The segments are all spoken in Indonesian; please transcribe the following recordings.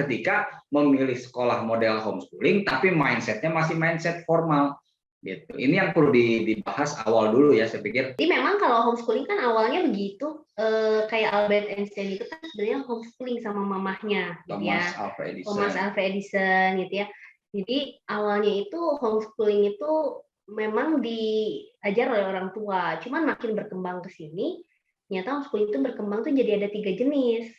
ketika memilih sekolah model homeschooling, tapi mindsetnya masih mindset formal. Gitu. Ini yang perlu dibahas awal dulu ya, saya pikir. Jadi memang kalau homeschooling kan awalnya begitu, kayak Albert Einstein itu kan sebenarnya homeschooling sama mamahnya, gitu ya. Thomas Alva Edison, gitu ya. Jadi awalnya itu homeschooling itu memang diajar oleh orang tua, cuman makin berkembang ke sini, ternyata homeschooling itu berkembang tuh jadi ada 3 jenis.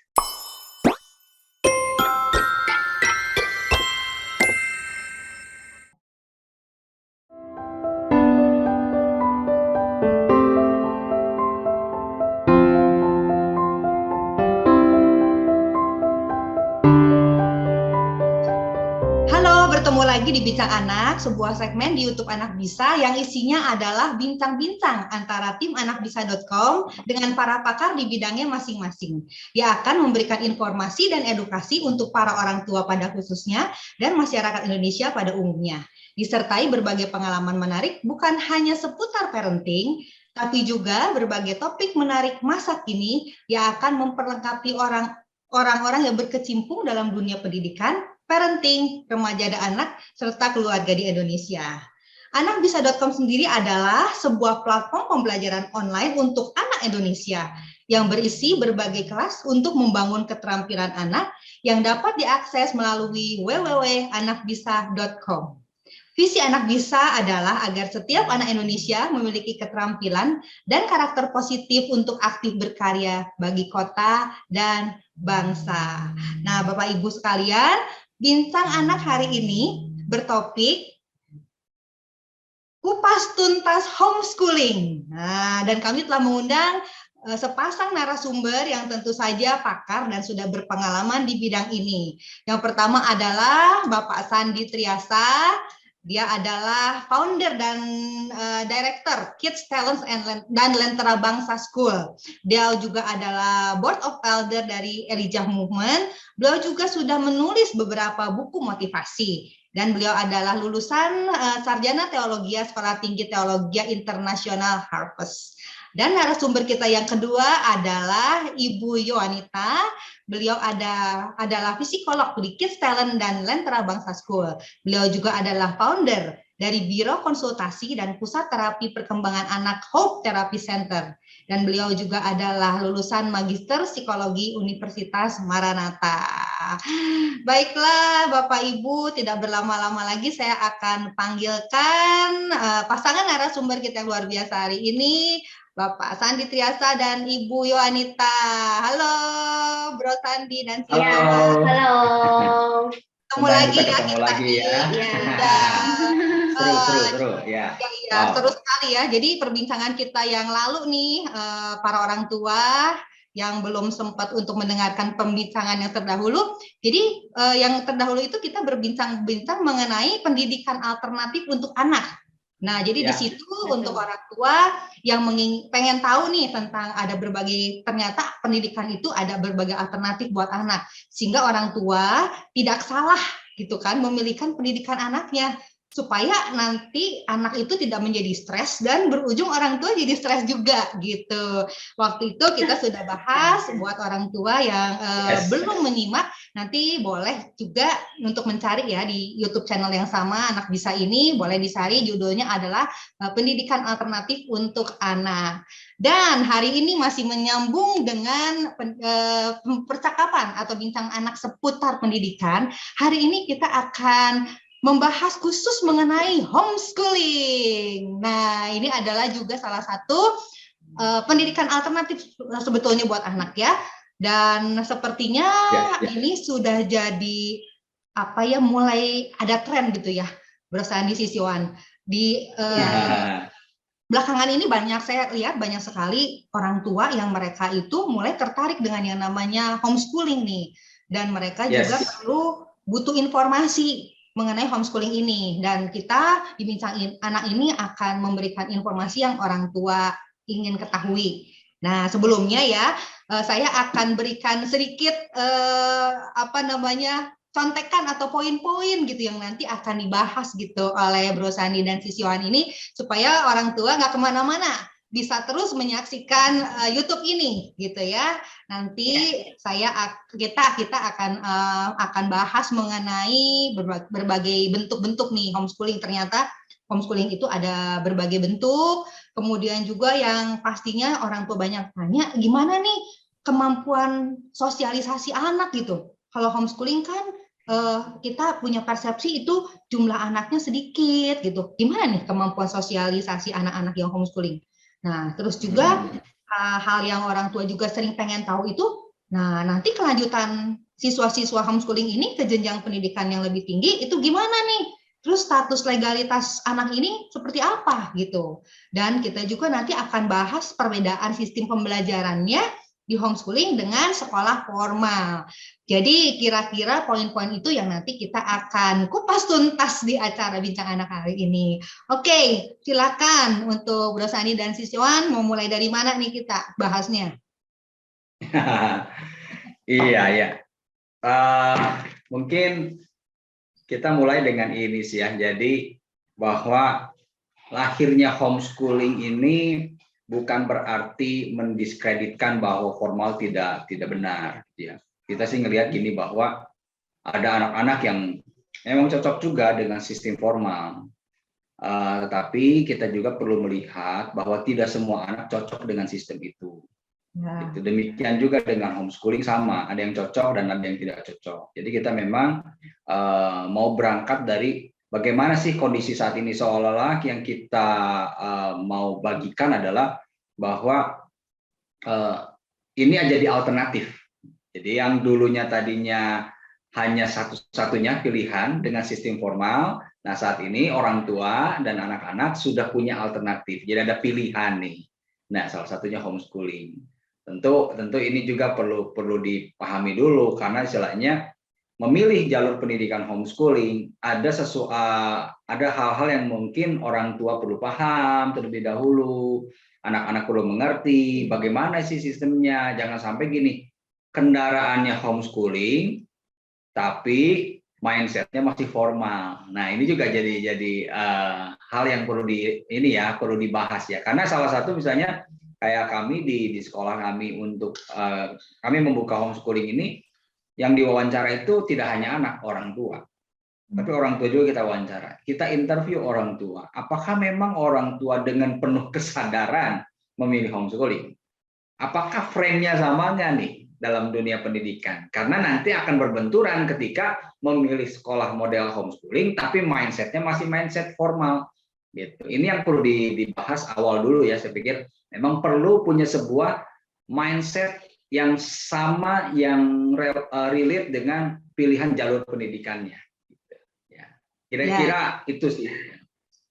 Bertemu lagi di Bincang Anak, sebuah segmen di YouTube Anak Bisa yang isinya adalah bincang-bincang antara tim anakbisa.com dengan para pakar di bidangnya masing-masing. Dia akan memberikan informasi dan edukasi untuk para orang tua pada khususnya dan masyarakat Indonesia pada umumnya. Disertai berbagai pengalaman menarik bukan hanya seputar parenting, tapi juga berbagai topik menarik masa kini yang akan memperlengkapi orang-orang yang berkecimpung dalam dunia pendidikan, parenting, remaja dan anak, serta keluarga di Indonesia. Anakbisa.com sendiri adalah sebuah platform pembelajaran online untuk anak Indonesia yang berisi berbagai kelas untuk membangun keterampilan anak yang dapat diakses melalui www.anakbisa.com. Visi Anak Bisa adalah agar setiap anak Indonesia memiliki keterampilan dan karakter positif untuk aktif berkarya bagi kota dan bangsa. Nah, Bapak Ibu sekalian, Bincang Anak hari ini bertopik kupas tuntas homeschooling. Nah, dan kami telah mengundang sepasang narasumber yang tentu saja pakar dan sudah berpengalaman di bidang ini. Yang pertama adalah Bapak Sandi Triasa. Dia adalah founder dan director Kids Talents dan Lentera Bangsa School. Dia juga adalah board of elder dari Elijah Movement. Beliau juga sudah menulis beberapa buku motivasi. Dan beliau adalah lulusan Sarjana Teologi Sekolah Tinggi Teologi Internasional Harvest. Dan narasumber kita yang kedua adalah Ibu Yohanita. Beliau adalah psikolog di Kids Talent dan Lentera Bangsa School. Beliau juga adalah founder dari Biro Konsultasi dan Pusat Terapi Perkembangan Anak Hope Therapy Center. Dan beliau juga adalah lulusan Magister Psikologi Universitas Maranatha. Baiklah Bapak Ibu, tidak berlama-lama lagi saya akan panggilkan pasangan narasumber kita yang luar biasa hari ini, Bapak Sandi Triasa dan Ibu Yohanita. Halo, Bro Sandi dan Sia. Halo. Ketemu lagi ya. Ketemu lagi ya. Seru ya. Seru sekali ya. Jadi perbincangan kita yang lalu nih, para orang tua yang belum sempat untuk mendengarkan pembincangan yang terdahulu. Jadi yang terdahulu itu kita berbincang-bincang mengenai pendidikan alternatif untuk anak. Nah, jadi di situ untuk orang tua yang pengen tahu nih tentang ada berbagai, ternyata pendidikan itu ada berbagai alternatif buat anak. Sehingga orang tua tidak salah gitu kan memilihkan pendidikan anaknya. Supaya nanti anak itu tidak menjadi stres dan berujung orang tua jadi stres juga gitu. Waktu itu kita sudah bahas buat orang tua yang belum menyimak, nanti boleh juga untuk mencari ya di YouTube channel yang sama Anak Bisa ini, boleh dicari, judulnya adalah Pendidikan Alternatif untuk Anak. Dan hari ini masih menyambung dengan percakapan atau bincang anak seputar pendidikan. Hari ini kita akan membahas khusus mengenai homeschooling. Nah, ini adalah juga salah satu pendidikan alternatif sebetulnya buat anak ya. Dan sepertinya ini sudah jadi mulai ada tren gitu ya, Bro Sandi Siswan. Di belakangan ini saya lihat banyak sekali orang tua yang mereka itu mulai tertarik dengan yang namanya homeschooling nih. Dan mereka juga butuh informasi mengenai homeschooling ini, dan kita di Bincang Anak ini akan memberikan informasi yang orang tua ingin ketahui. Nah, sebelumnya ya, saya akan berikan sedikit contekan atau poin-poin gitu yang nanti akan dibahas gitu oleh Bro Sandi dan Sis Yohan ini, supaya orang tua nggak kemana-mana. bisa terus menyaksikan YouTube ini gitu ya. Nanti kita akan bahas mengenai berbagai bentuk-bentuk nih homeschooling. Ternyata homeschooling itu ada berbagai bentuk. Kemudian juga yang pastinya orang tua banyak tanya, gimana nih kemampuan sosialisasi anak gitu. Kalau homeschooling kan kita punya persepsi itu jumlah anaknya sedikit gitu. Gimana nih kemampuan sosialisasi anak-anak yang homeschooling? Nah, terus juga hal yang orang tua juga sering pengen tahu itu, nah nanti kelanjutan siswa-siswa homeschooling ini ke jenjang pendidikan yang lebih tinggi itu gimana nih? Terus status legalitas anak ini seperti apa gitu. Dan kita juga nanti akan bahas perbedaan sistem pembelajarannya di homeschooling dengan sekolah formal. Jadi kira-kira poin-poin itu yang nanti kita akan kupas tuntas di acara Bincang Anak hari ini. Oke, silakan untuk Bro Sani dan Siswan, mau mulai dari mana nih kita bahasnya? Iya. Mungkin kita mulai dengan ini sih ya. Jadi bahwa lahirnya homeschooling ini bukan berarti mendiskreditkan bahwa formal tidak benar ya. Kita sih ngelihat gini bahwa ada anak-anak yang memang cocok juga dengan sistem formal. Tetapi kita juga perlu melihat bahwa tidak semua anak cocok dengan sistem itu. Ya. Demikian juga dengan homeschooling sama, ada yang cocok dan ada yang tidak cocok. Jadi kita memang mau berangkat dari bagaimana sih kondisi saat ini, seolah-olah yang kita mau bagikan adalah bahwa ini jadi alternatif. Jadi yang dulunya tadinya hanya satu-satunya pilihan dengan sistem formal, nah saat ini orang tua dan anak-anak sudah punya alternatif. Jadi ada pilihan nih. Nah, salah satunya homeschooling. Tentu ini juga perlu dipahami dulu, karena istilahnya memilih jalur pendidikan homeschooling ada hal-hal yang mungkin orang tua perlu paham terlebih dahulu, anak-anak perlu mengerti bagaimana sih sistemnya. Jangan sampai gini, kendaraannya homeschooling tapi mindsetnya masih formal. Nah, ini juga jadi hal yang perlu perlu dibahas ya. Karena salah satu misalnya kayak kami di sekolah kami untuk kami membuka homeschooling ini, yang diwawancara itu tidak hanya anak, orang tua. Tapi orang tua juga kita wawancara. Kita interview orang tua. Apakah memang orang tua dengan penuh kesadaran memilih homeschooling? Apakah frame-nya sama nggak nih dalam dunia pendidikan? Karena nanti akan berbenturan ketika memilih sekolah model homeschooling, tapi mindsetnya masih mindset formal. Gitu. Ini yang perlu dibahas awal dulu ya. Saya pikir memang perlu punya sebuah mindset yang sama, yang relate dengan pilihan jalur pendidikannya. Kira-kira itu sih.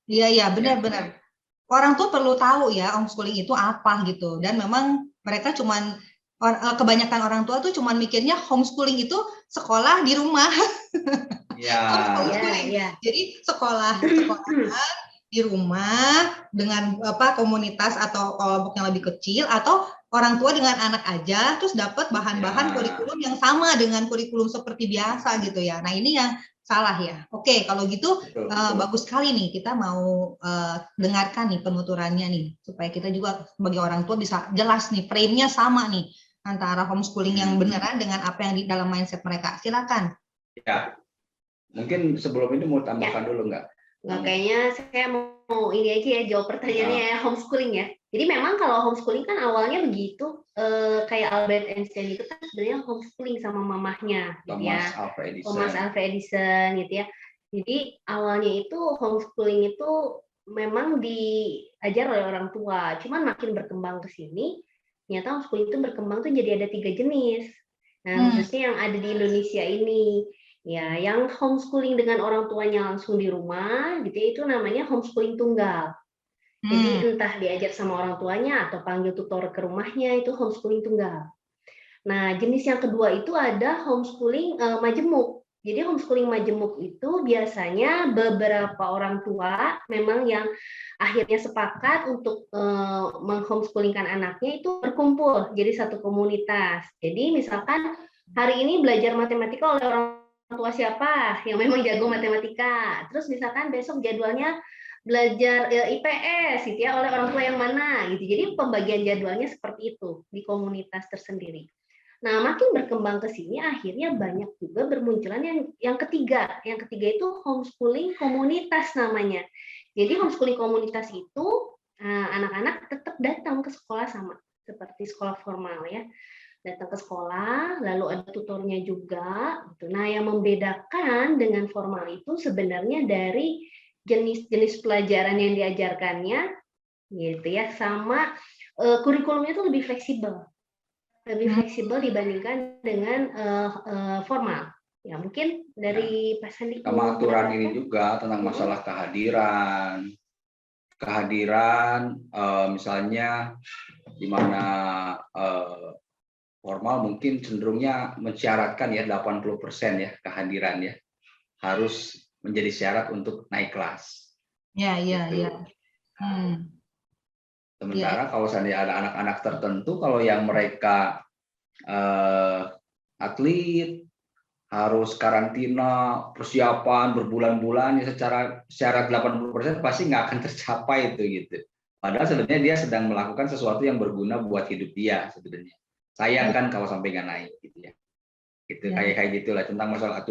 Iya, benar-benar. Orang tuh perlu tahu ya homeschooling itu apa gitu. Dan memang mereka kebanyakan orang tua tuh cuman mikirnya homeschooling itu sekolah di rumah. Iya. Jadi sekolah di rumah dengan komunitas atau kelompok yang lebih kecil, atau orang tua dengan anak aja terus dapat bahan-bahan kurikulum yang sama dengan kurikulum seperti biasa gitu ya. Nah, ini yang salah ya. Oke, kalau gitu betul. Bagus sekali nih, kita mau dengarkan nih penuturannya nih, supaya kita juga sebagai orang tua bisa jelas nih frame-nya sama nih antara homeschooling yang beneran dengan apa yang di dalam mindset mereka. Silakan. Ya, mungkin sebelum itu mau tambahkan dulu nggak? Nggak, kayaknya saya mau ini aja ya, jawab pertanyaannya ya, homeschooling ya. Jadi memang kalau homeschooling kan awalnya begitu, kayak Albert Einstein itu kan sebenarnya homeschooling sama mamahnya, gitu ya. Thomas Alva Edison, gitu ya. Jadi awalnya itu homeschooling itu memang diajar oleh orang tua. Cuman makin berkembang ke sini, ternyata homeschooling itu berkembang tuh jadi ada 3 jenis. Nah, khususnya yang ada di Indonesia ini. Ya, yang homeschooling dengan orang tuanya langsung di rumah, gitu ya, itu namanya homeschooling tunggal. Jadi entah diajar sama orang tuanya atau panggil tutor ke rumahnya, itu homeschooling tunggal. Nah, jenis yang kedua itu ada homeschooling majemuk. Jadi homeschooling majemuk itu biasanya beberapa orang tua memang yang akhirnya sepakat untuk menghomeschooling anaknya itu berkumpul jadi satu komunitas. Jadi misalkan hari ini belajar matematika oleh orang tua siapa yang memang jago matematika, terus misalkan besok jadwalnya belajar IPS gitu ya oleh orang tua yang mana gitu. Jadi pembagian jadwalnya seperti itu di komunitas tersendiri. Nah, makin berkembang ke sini akhirnya banyak juga bermunculan yang ketiga. Yang ketiga itu homeschooling komunitas namanya. Jadi homeschooling komunitas itu anak-anak tetap datang ke sekolah sama seperti sekolah formal ya. Datang ke sekolah, lalu ada tutornya juga. Nah, yang membedakan dengan formal itu sebenarnya dari jenis-jenis pelajaran yang diajarkannya, gitu ya, sama kurikulumnya itu lebih fleksibel dibandingkan dengan formal. Ya, mungkin dari Pak Sandi. Sama aturan ini juga tentang masalah kehadiran, misalnya di mana formal mungkin cenderungnya mensyaratkan ya 80% ya kehadiran ya harus menjadi syarat untuk naik kelas. Ya. Sementara kalau seandainya ada anak-anak tertentu, kalau yang mereka atlet harus karantina, persiapan berbulan-bulan ya secara syarat 80% pasti nggak akan tercapai itu gitu. Padahal sebenarnya dia sedang melakukan sesuatu yang berguna buat hidup dia sebenarnya. Sayang kan kalau sampai nggak naik gitu ya. Gitu ya. Kayak gitulah tentang masalah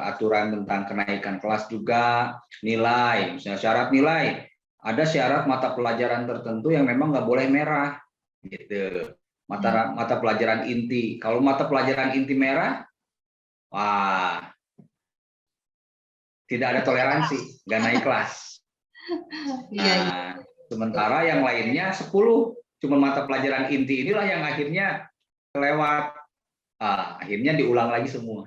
aturan tentang kenaikan kelas juga, nilai, misalnya syarat nilai. Ada syarat mata pelajaran tertentu yang memang nggak boleh merah gitu. Mata pelajaran inti. Kalau mata pelajaran inti merah, wah, tidak ada toleransi, nggak naik kelas. Nah, sementara yang lainnya 10, cuma mata pelajaran inti inilah yang akhirnya kelewat. Akhirnya diulang lagi semua.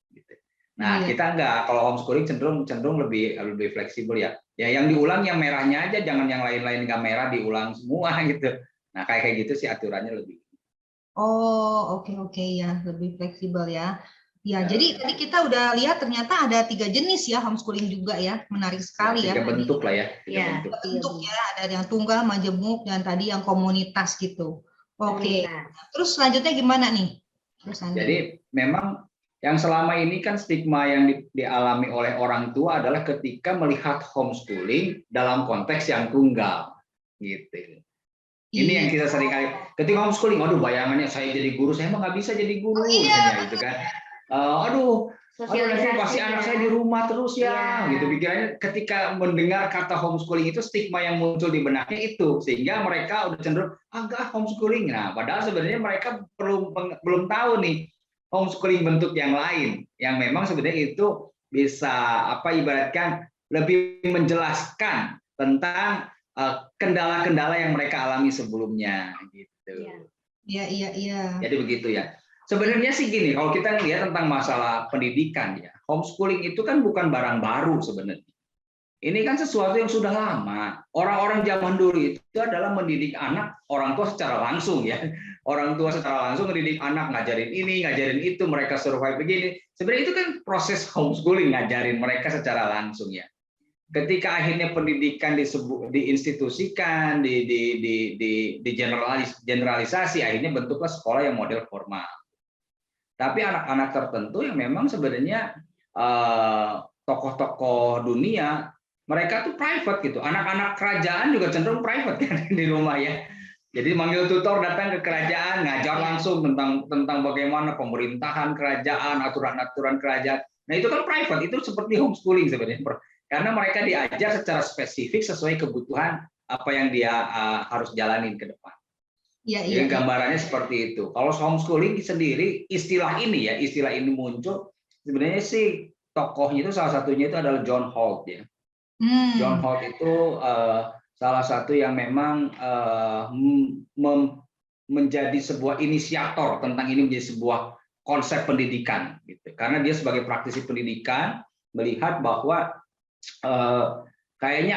Gitu. Nah, kita nggak, kalau homeschooling cenderung lebih fleksibel ya. Ya yang diulang yang merahnya aja, jangan yang lain-lain nggak merah diulang semua gitu. Nah, kayak gitu sih aturannya lebih. Oh, oke ya, lebih fleksibel ya. Ya, jadi tadi kita udah lihat ternyata ada 3 jenis ya homeschooling juga ya, menarik sekali ya. 3 bentuk lah ya. 3 bentuk ya, ada yang tunggal, majemuk, dan tadi yang komunitas gitu. Oke. Terus selanjutnya gimana nih? Jadi memang yang selama ini kan stigma yang dialami oleh orang tua adalah ketika melihat homeschooling dalam konteks yang tunggal, gitu. Ini yang kita sering kali ketika homeschooling, aduh bayangannya saya jadi guru, saya emang nggak bisa jadi guru, gitu kan. Aduh nanti pasti anak saya di rumah terus ya, gitu pikirannya. Ketika mendengar kata homeschooling itu stigma yang muncul di benaknya itu, sehingga mereka udah cenderung agak homeschooling. Nah, padahal sebenarnya mereka belum tahu nih homeschooling bentuk yang lain, yang memang sebenarnya itu bisa ibaratkan lebih menjelaskan tentang kendala-kendala yang mereka alami sebelumnya, gitu. Iya. Jadi begitu ya. Sebenarnya sih gini, kalau kita lihat tentang masalah pendidikan ya, homeschooling itu kan bukan barang baru sebenarnya. Ini kan sesuatu yang sudah lama. Orang-orang zaman dulu itu adalah mendidik anak, orang tua secara langsung ya. Orang tua secara langsung mendidik anak, ngajarin ini, ngajarin itu, mereka survive begini. Sebenarnya itu kan proses homeschooling, ngajarin mereka secara langsung ya. Ketika akhirnya pendidikan diinstitusikan, generalisasi, akhirnya bentuklah sekolah yang model formal. Tapi anak-anak tertentu yang memang sebenarnya tokoh-tokoh dunia, mereka tuh private gitu. Anak-anak kerajaan juga cenderung private kan di rumah ya. Jadi manggil tutor datang ke kerajaan, ngajar langsung tentang bagaimana pemerintahan kerajaan, aturan-aturan kerajaan. Nah itu kan private, itu seperti homeschooling sebenarnya. Karena mereka diajar secara spesifik sesuai kebutuhan apa yang dia harus jalanin ke depan. Jadi gambarannya seperti itu. Kalau homeschooling sendiri, istilah ini muncul sebenarnya sih tokohnya itu salah satunya itu adalah John Holt ya. John Holt itu salah satu yang memang menjadi sebuah inisiator tentang ini menjadi sebuah konsep pendidikan gitu. Karena dia sebagai praktisi pendidikan melihat bahwa kayaknya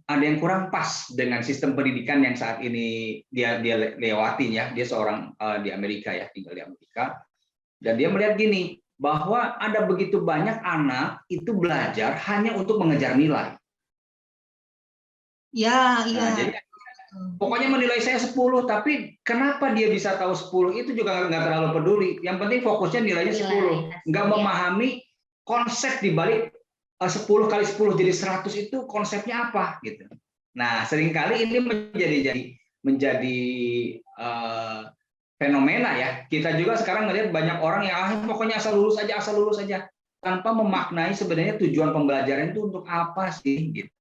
ada yang kurang pas dengan sistem pendidikan yang saat ini dia lewatin ya. Dia seorang di Amerika ya, tinggal di Amerika, dan dia melihat gini bahwa ada begitu banyak anak itu belajar hanya untuk mengejar nilai. Nah, jadi pokoknya menilai saya 10, tapi kenapa dia bisa tahu 10 itu juga nggak terlalu peduli. Yang penting fokusnya nilainya 10, nggak memahami konsep di balik 10 kali 10 jadi 100 itu konsepnya apa gitu. Nah, seringkali ini menjadi fenomena ya. Kita juga sekarang melihat banyak orang yang pokoknya asal lulus aja tanpa memaknai sebenarnya tujuan pembelajaran itu untuk apa sih gitu.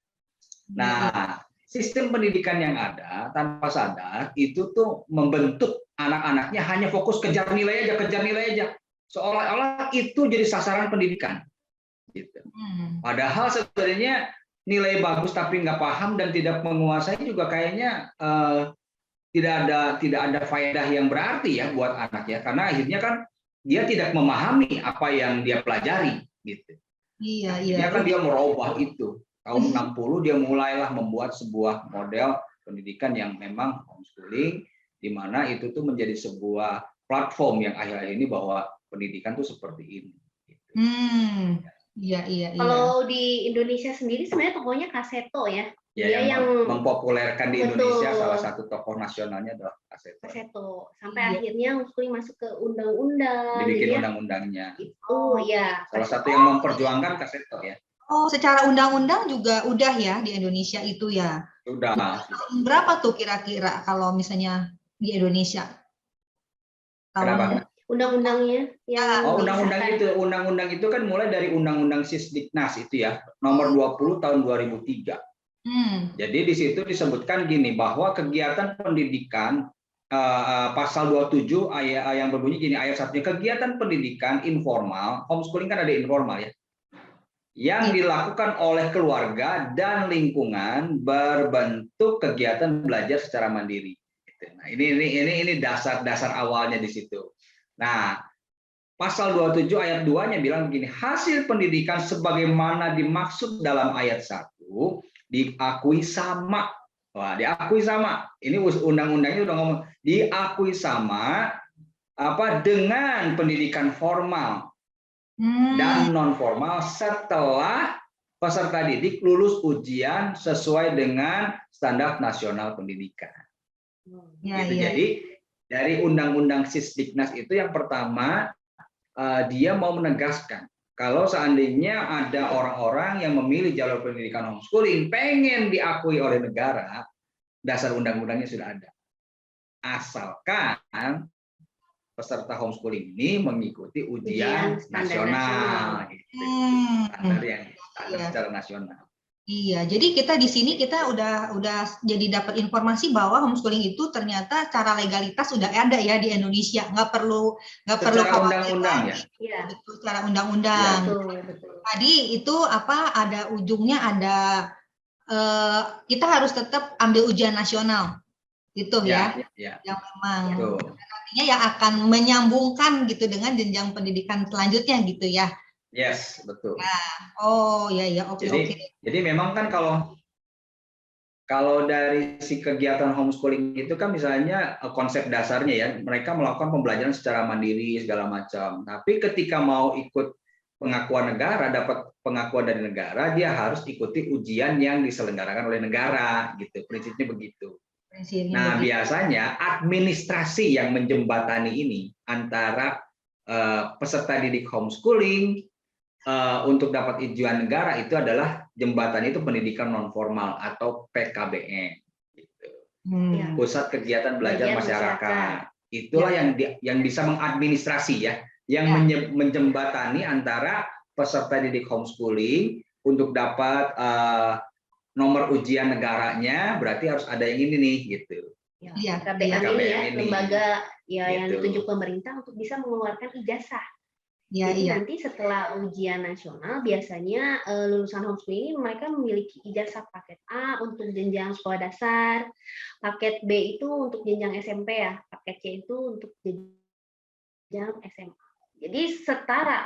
Nah, sistem pendidikan yang ada tanpa sadar itu tuh membentuk anak-anaknya hanya fokus kejar nilai aja. Seolah-olah itu jadi sasaran pendidikan. Gitu. Padahal sebenarnya nilai bagus tapi nggak paham dan tidak menguasai juga kayaknya tidak ada faedah yang berarti ya buat anak ya, karena akhirnya kan dia tidak memahami apa yang dia pelajari gitu. Iya. Dia kan dia merubah itu. Tahun 60 dia mulailah membuat sebuah model pendidikan yang memang homeschooling, di mana itu tuh menjadi sebuah platform yang akhir-akhir ini bahwa pendidikan tuh seperti ini. Gitu. Iya. Kalau di Indonesia sendiri sebenarnya tokohnya Kaseto ya. Ya, Dia yang mempopulerkan di Indonesia salah satu tokoh nasionalnya adalah Kaseto. Sampai akhirnya homeschooling masuk ke undang-undang. Dibikin undang-undangnya. Itu ya. Salah satu yang memperjuangkan Kaseto ya. Oh, secara undang-undang juga udah ya di Indonesia itu ya. Sudah. Berapa tuh kira-kira kalau misalnya di Indonesia? Kenapa? Undang-undangnya yang undang-undang itu kan mulai dari Undang-Undang Sisdiknas itu ya, nomor 20 tahun 2003. Jadi di situ disebutkan gini bahwa kegiatan pendidikan pasal 27 ayat yang berbunyi gini, ayat 1, kegiatan pendidikan informal, homeschooling kan ada informal ya, yang dilakukan oleh keluarga dan lingkungan berbentuk kegiatan belajar secara mandiri. Nah, ini dasar awalnya di situ. Nah, pasal 27 ayat 2-nya bilang begini, hasil pendidikan sebagaimana dimaksud dalam ayat 1 diakui sama. Wah, diakui sama. Ini undang-undangnya udah ngomong diakui sama dengan pendidikan formal dan non formal setelah peserta didik lulus ujian sesuai dengan standar nasional pendidikan. Jadi dari Undang-Undang Sisdiknas itu yang pertama dia mau menegaskan kalau seandainya ada orang-orang yang memilih jalur pendidikan homeschooling pengen diakui oleh negara, dasar undang-undangnya sudah ada. Asalkan peserta homeschooling ini mengikuti ujian nasional. Gitu. Standar yang secara nasional. Iya, jadi kita di sini kita udah jadi dapat informasi bahwa homeschooling itu ternyata cara legalitas sudah ada ya di Indonesia, nggak perlu undang-undang ya. Betul, secara undang-undang. Betul. Tadi itu ada ujungnya kita harus tetap ambil ujian nasional, gitu ya. Yang memang artinya yang akan menyambungkan gitu dengan jenjang pendidikan selanjutnya gitu ya. Yes, betul. Oke. Jadi memang kan kalau dari si kegiatan homeschooling itu kan misalnya konsep dasarnya ya, mereka melakukan pembelajaran secara mandiri segala macam. Tapi ketika mau ikut pengakuan negara, dapat pengakuan dari negara, dia harus ikuti ujian yang diselenggarakan oleh negara, gitu. Prinsipnya begitu. Biasanya administrasi yang menjembatani ini antara peserta didik homeschooling untuk dapat ujian negara itu adalah jembatan itu pendidikan non formal atau PKBM, gitu. Pusat Kegiatan Belajar Masyarakat. Itulah yang bisa mengadministrasi ya, yang menjembatani antara peserta didik homeschooling untuk dapat nomor ujian negaranya, berarti harus ada yang ini nih, gitu. PKBM ini ya, lembaga yang ditunjuk pemerintah untuk bisa mengeluarkan ijazah. Jadi nanti setelah ujian nasional biasanya lulusan homeschooling ini mereka memiliki ijazah paket A untuk jenjang sekolah dasar, paket B itu untuk jenjang SMP ya, paket C itu untuk jenjang SMA. Jadi setara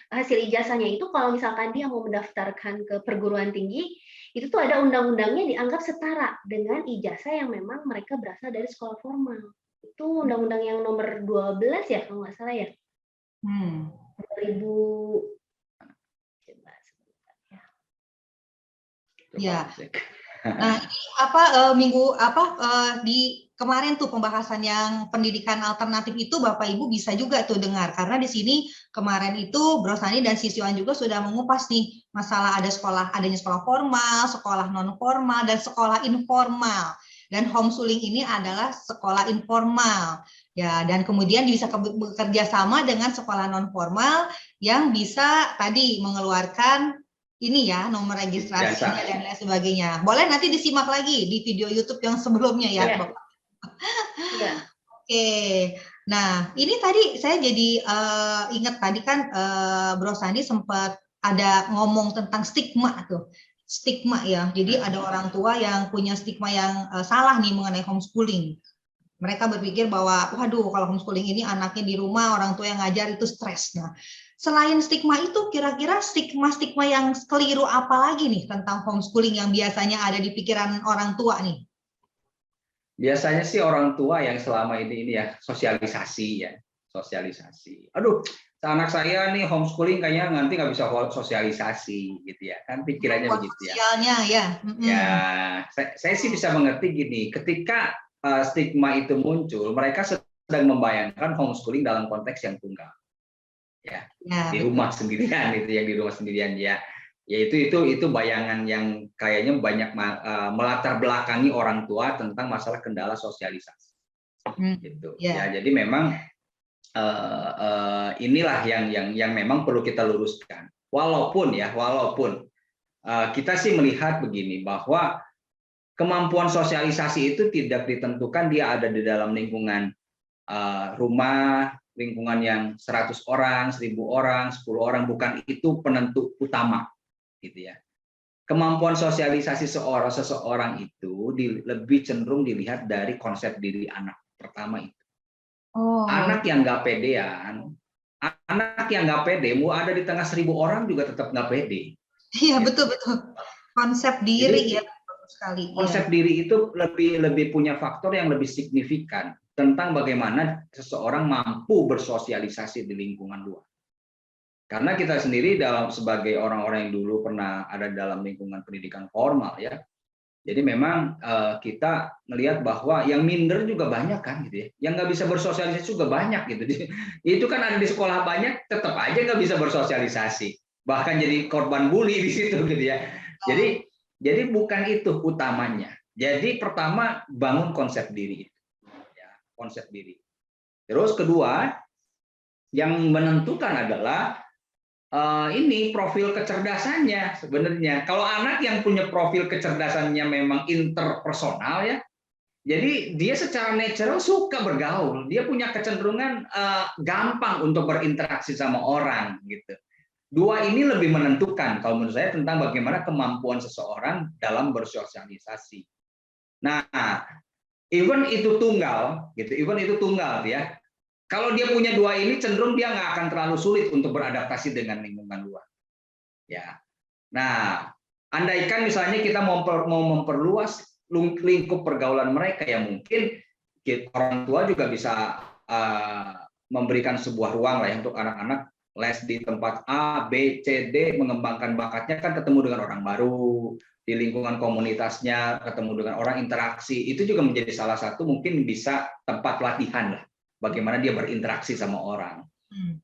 hasil ijazahnya itu kalau misalkan dia mau mendaftarkan ke perguruan tinggi itu tuh ada undang-undangnya dianggap setara dengan ijazah yang memang mereka berasal dari sekolah formal. Itu undang-undang yang nomor 12 ya kalau nggak salah ya. 2000 coba sebentar ya. Nah, ini di kemarin tuh pembahasan yang pendidikan alternatif itu Bapak Ibu bisa juga tuh dengar, karena di sini kemarin itu Bro Sani dan Siswan juga sudah mengupas nih masalah adanya sekolah formal, sekolah non formal, dan sekolah informal. Dan homeschooling ini adalah sekolah informal. Ya, dan kemudian bisa bekerja sama dengan sekolah non formal yang bisa tadi mengeluarkan ini ya, nomor registrasinya dan lain sebagainya. Boleh nanti disimak lagi di video YouTube yang sebelumnya ya, Bapak. Ya. Oke. Nah, ini tadi saya jadi ingat tadi kan Bro Sani sempat ada ngomong tentang stigma tuh. Stigma ya. Jadi ada orang tua yang punya stigma yang salah nih mengenai homeschooling. Mereka berpikir bahwa, waduh, kalau homeschooling ini anaknya di rumah, orang tua yang ngajar itu stres. Nah, selain stigma itu, kira-kira stigma-stigma yang keliru apa lagi nih tentang homeschooling yang biasanya ada di pikiran orang tua nih? Biasanya sih orang tua yang selama ini ya sosialisasi ya, sosialisasi. Aduh, anak saya nih homeschooling kayaknya nanti nggak bisa sosialisasi gitu ya, kan pikirannya begitu ya. Sosialnya ya. Ya, saya sih bisa mengerti gini, ketika stigma itu muncul, mereka sedang membayangkan homeschooling dalam konteks yang tunggal, ya, di rumah sendirian itu, yang di rumah sendirian ya, itu bayangan yang kayaknya banyak melatar belakangi orang tua tentang masalah kendala sosialisasi, gitu. Ya, jadi memang inilah yang memang perlu kita luruskan. Walaupun kita sih melihat begini bahwa kemampuan sosialisasi itu tidak ditentukan dia ada di dalam lingkungan rumah, lingkungan yang 100 orang, 1000 orang, 10 orang, bukan itu penentu utama, gitu ya. Kemampuan sosialisasi seseorang itu lebih cenderung dilihat dari konsep diri anak pertama itu. Anak yang nggak pedean, anak yang nggak pede, mau ada di tengah 1000 orang juga tetap nggak pede. Iya, betul. Konsep diri. Jadi, ya. Sekali. Konsep diri itu lebih punya faktor yang lebih signifikan tentang bagaimana seseorang mampu bersosialisasi di lingkungan luar. Karena kita sendiri sebagai orang-orang yang dulu pernah ada dalam lingkungan pendidikan formal ya. Jadi memang kita melihat bahwa yang minder juga banyak kan gitu ya. Yang nggak bisa bersosialisasi juga banyak gitu. Itu kan ada di sekolah banyak, tetap aja nggak bisa bersosialisasi. Bahkan jadi korban bully di situ gitu ya. Jadi bukan itu utamanya. Jadi pertama bangun konsep diri, ya, konsep diri. Terus kedua yang menentukan adalah ini profil kecerdasannya sebenarnya. Kalau anak yang punya profil kecerdasannya memang interpersonal ya, jadi dia secara natural suka bergaul. Dia punya kecenderungan gampang untuk berinteraksi sama orang gitu. Dua ini lebih menentukan kalau menurut saya tentang bagaimana kemampuan seseorang dalam bersosialisasi. Nah, even itu tunggal ya. Kalau dia punya dua ini cenderung dia nggak akan terlalu sulit untuk beradaptasi dengan lingkungan luar. Ya. Nah, andaikan misalnya kita mau memperluas lingkup pergaulan mereka ya mungkin orang tua juga bisa memberikan sebuah ruang lah ya untuk anak-anak les di tempat A, B, C, D, mengembangkan bakatnya kan ketemu dengan orang baru, di lingkungan komunitasnya, ketemu dengan orang, interaksi, itu juga menjadi salah satu mungkin bisa tempat latihan lah, bagaimana dia berinteraksi sama orang.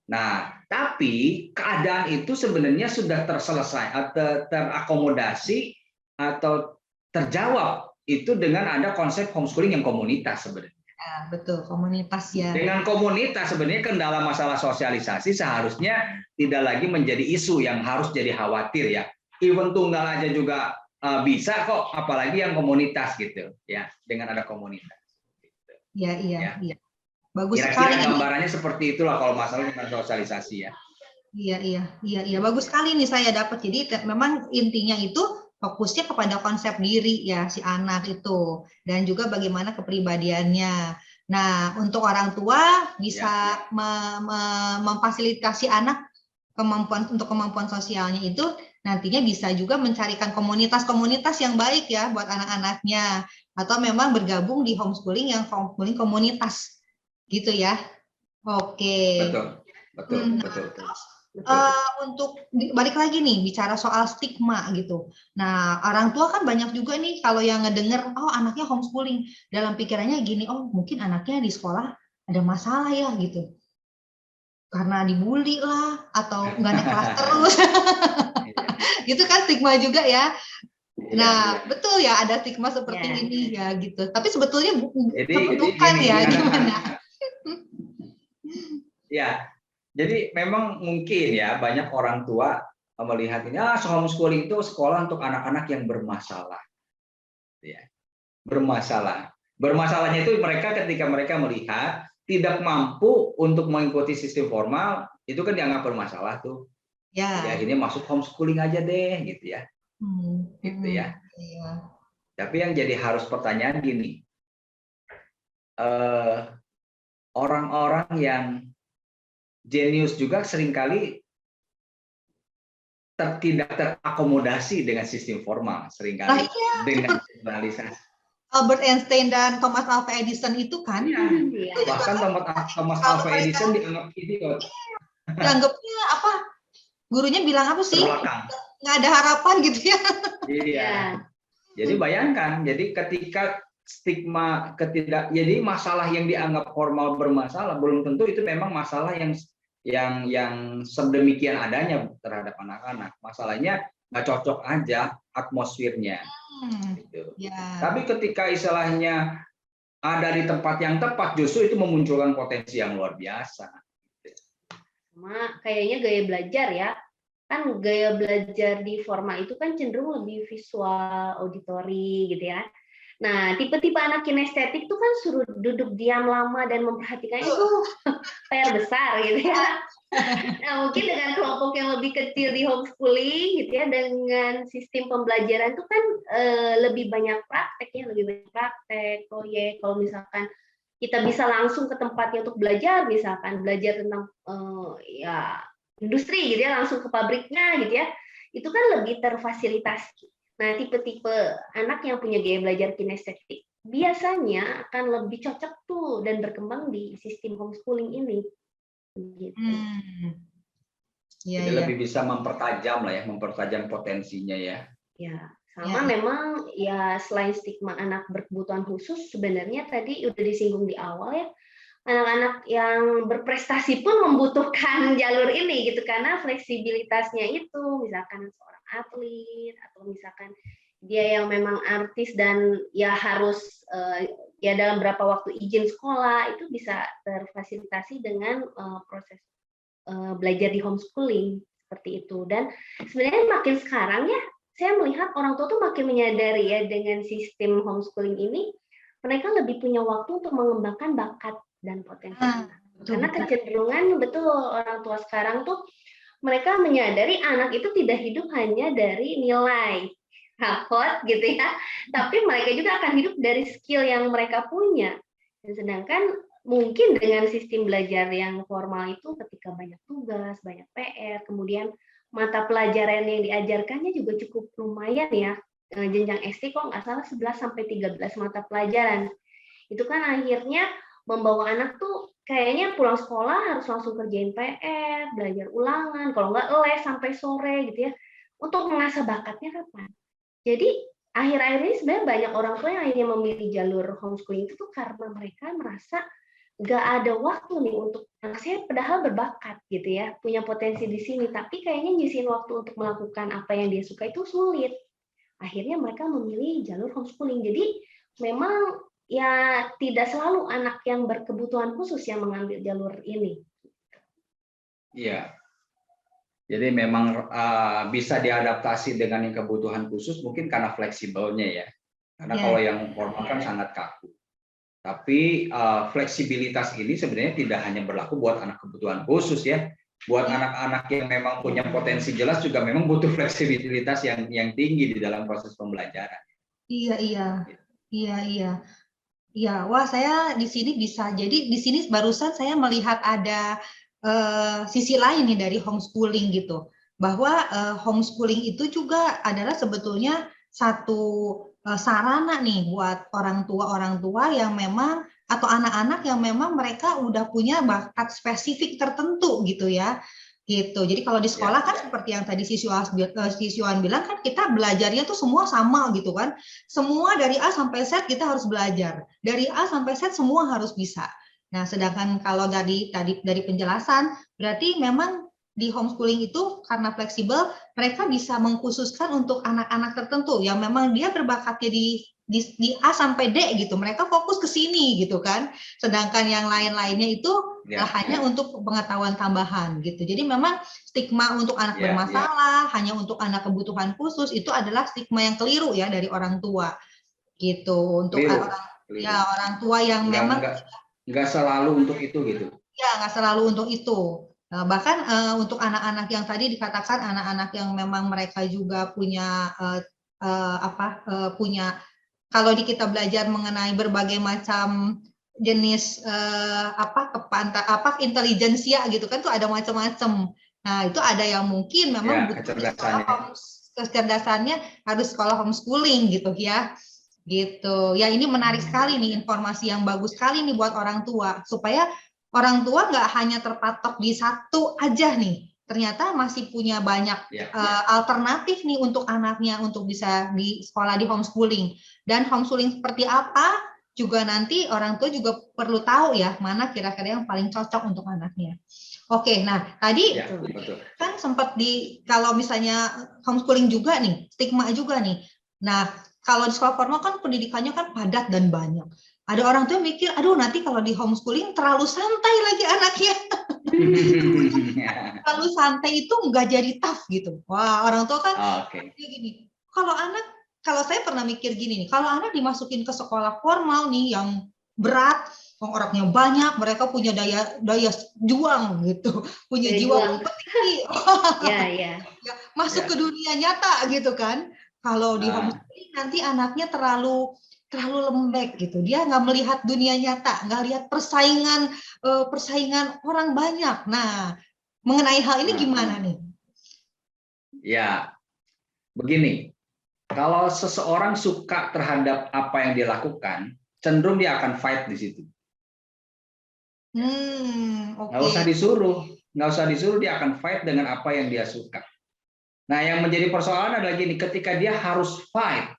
Nah, tapi keadaan itu sebenarnya sudah terselesai, terakomodasi, atau terjawab itu dengan ada konsep homeschooling yang komunitas sebenarnya. Ya, betul, komunitas ya. Dengan komunitas sebenarnya kendala masalah sosialisasi seharusnya tidak lagi menjadi isu yang harus jadi khawatir ya. Even tunggal aja juga bisa kok, apalagi yang komunitas gitu ya, dengan ada komunitas. Gitu. Iya. Bagus sekali. Kira-kira gambarannya seperti itulah kalau masalah dengan sosialisasi ya. Iya. Bagus sekali nih saya dapat. Jadi memang intinya itu fokusnya kepada konsep diri ya si anak itu, dan juga bagaimana kepribadiannya. Nah, untuk orang tua bisa memfasilitasi anak kemampuan sosialnya itu nantinya bisa juga mencarikan komunitas-komunitas yang baik ya buat anak-anaknya, atau memang bergabung di homeschooling yang homeschooling komunitas gitu ya. Oke. Betul. Untuk balik lagi nih bicara soal stigma gitu. Nah, orang tua kan banyak juga nih kalau yang ngedenger, oh anaknya homeschooling, dalam pikirannya gini, oh mungkin anaknya di sekolah ada masalah ya gitu. Karena dibully lah atau nggak naik kelas terus. Gitu kan stigma juga ya. Nah, betul ya ada stigma seperti ini ya gitu. Tapi sebetulnya bukan ya gimana? Ya, jadi memang mungkin ya banyak orang tua melihat ini homeschooling itu sekolah untuk anak-anak yang bermasalah. Ya, bermasalah. Bermasalahnya itu mereka ketika mereka melihat tidak mampu untuk mengikuti sistem formal, itu kan dianggap bermasalah tuh. Ya. Jadi akhirnya masuk homeschooling aja deh, gitu ya. Gitu ya. Tapi yang jadi harus pertanyaan gini, orang-orang yang jenius juga seringkali tidak terakomodasi dengan sistem formal, seringkali dengan generalisasi. Albert Einstein dan Thomas Alva Edison itu kan, bahkan Thomas Alva Edison dianggap idiot. Dianggapnya apa? Gurunya bilang apa sih? Nggak ada harapan gitu ya. Iya. Jadi bayangkan, jadi ketika stigma jadi masalah yang dianggap formal bermasalah, belum tentu itu memang masalah yang sedemikian adanya terhadap anak-anak. Masalahnya nggak cocok aja atmosfernya. Gitu. Tapi ketika istilahnya ada di tempat yang tepat, justru itu memunculkan potensi yang luar biasa. Sama kayaknya gaya belajar ya, kan gaya belajar di formal itu kan cenderung lebih visual, auditori gitu ya. Nah, tipe-tipe anak kinestetik tuh kan suruh duduk diam lama dan memperhatikan itu PR besar gitu ya. Nah, mungkin dengan kelompok yang lebih kecil di homeschooling gitu ya, dengan sistem pembelajaran itu kan lebih banyak praktek ya, lebih banyak praktek, proyek. Kalau misalkan kita bisa langsung ke tempatnya untuk belajar, misalkan belajar tentang ya industri gitu ya, langsung ke pabriknya gitu ya, itu kan lebih terfasilitasi. Nah, tipe-tipe anak yang punya gaya belajar kinestetik biasanya akan lebih cocok tuh dan berkembang di sistem homeschooling ini. Gitu. Jadi lebih bisa mempertajam lah ya, mempertajam potensinya ya. Ya, sama memang ya selain stigma anak berkebutuhan khusus, sebenarnya tadi udah disinggung di awal ya, anak-anak yang berprestasi pun membutuhkan jalur ini gitu, karena fleksibilitasnya itu, misalkan seorang atlet atau misalkan dia yang memang artis dan ya harus ya dalam berapa waktu izin sekolah, itu bisa terfasilitasi dengan proses belajar di homeschooling seperti itu. Dan sebenarnya makin sekarang ya, saya melihat orang tua tuh makin menyadari ya, dengan sistem homeschooling ini mereka lebih punya waktu untuk mengembangkan bakat dan potensi anak. Karena kecenderungan betul orang tua sekarang tuh mereka menyadari anak itu tidak hidup hanya dari nilai rapot gitu ya, tapi mereka juga akan hidup dari skill yang mereka punya. Dan sedangkan mungkin dengan sistem belajar yang formal itu ketika banyak tugas, banyak PR, kemudian mata pelajaran yang diajarkannya juga cukup lumayan ya. Jenjang SD kok nggak salah 11 sampai 13 mata pelajaran. Itu kan akhirnya membawa anak tuh kayaknya pulang sekolah harus langsung kerjain PR, belajar ulangan, kalau nggak les sampai sore gitu ya. Untuk mengasah bakatnya kapan? Jadi akhir-akhir ini sebenarnya banyak orang tua yang akhirnya memilih jalur homeschooling itu tuh karena mereka merasa nggak ada waktu nih untuk anak saya padahal berbakat gitu ya, punya potensi di sini, tapi kayaknya nyisihin waktu untuk melakukan apa yang dia suka itu sulit. Akhirnya mereka memilih jalur homeschooling. Jadi memang ya tidak selalu anak yang berkebutuhan khusus yang mengambil jalur ini. Iya. Jadi memang bisa diadaptasi dengan yang kebutuhan khusus mungkin karena fleksibelnya ya. Karena kalau yang formal kan sangat kaku. Tapi fleksibilitas ini sebenarnya tidak hanya berlaku buat anak kebutuhan khusus ya. Buat anak-anak yang memang punya potensi jelas juga memang butuh fleksibilitas yang tinggi di dalam proses pembelajaran. Iya. Ya, wah saya di sini bisa. Jadi di sini barusan saya melihat ada sisi lain nih dari homeschooling gitu. Bahwa homeschooling itu juga adalah sebetulnya satu sarana nih buat orang tua yang memang atau anak-anak yang memang mereka udah punya bakat spesifik tertentu gitu ya. Gitu. Jadi kalau di sekolah kan seperti yang tadi si Syuan bilang kan kita belajarnya tuh semua sama gitu kan. Semua dari A sampai Z kita harus belajar. Dari A sampai Z semua harus bisa. Nah, sedangkan kalau dari penjelasan berarti memang di homeschooling itu karena fleksibel mereka bisa mengkhususkan untuk anak-anak tertentu yang memang dia berbakatnya di A sampai D gitu. Mereka fokus ke sini gitu kan. Sedangkan yang lain-lainnya itu hanya untuk pengetahuan tambahan gitu. Jadi memang stigma untuk anak bermasalah, hanya untuk anak kebutuhan khusus itu adalah stigma yang keliru ya dari orang tua. Gitu. Untuk orang tua yang memang nggak selalu untuk itu gitu. Ya, nggak selalu untuk itu. Bahkan untuk anak-anak yang tadi dikatakan anak-anak yang memang mereka juga punya punya kalau kita belajar mengenai berbagai macam jenis intelijensia gitu kan tuh ada macam-macam. Nah, itu ada yang mungkin memang butuh kecerdasannya harus sekolah homeschooling gitu ya. Gitu. Ya, ini menarik sekali nih, informasi yang bagus sekali nih buat orang tua supaya orang tua nggak hanya terpatok di satu aja nih. Ternyata masih punya banyak alternatif nih untuk anaknya untuk bisa di sekolah di homeschooling. Dan homeschooling seperti apa juga nanti orang tua juga perlu tahu ya mana kira-kira yang paling cocok untuk anaknya. Oke, nah tadi kan sempat kalau misalnya homeschooling juga nih, stigma juga nih. Nah, kalau di sekolah formal kan pendidikannya kan padat dan banyak. Ada orang tua mikir, aduh nanti kalau di homeschooling terlalu santai lagi anaknya. Terlalu santai itu nggak jadi tough gitu. Wah, orang tua kan gini. Kalau saya pernah mikir gini nih, kalau anak dimasukin ke sekolah formal nih yang berat, orangnya banyak, mereka punya daya juang gitu, punya jiwa kompetisi. Masuk ke dunia nyata gitu kan. Kalau di homeschooling nanti anaknya terlalu lembek gitu, dia nggak melihat dunia nyata, nggak lihat persaingan orang banyak. Nah, mengenai hal ini gimana nih? Ya, begini, kalau seseorang suka terhadap apa yang dia lakukan, cenderung dia akan fight di situ. Nggak usah disuruh dia akan fight dengan apa yang dia suka. Nah, yang menjadi persoalan adalah gini, ketika dia harus fight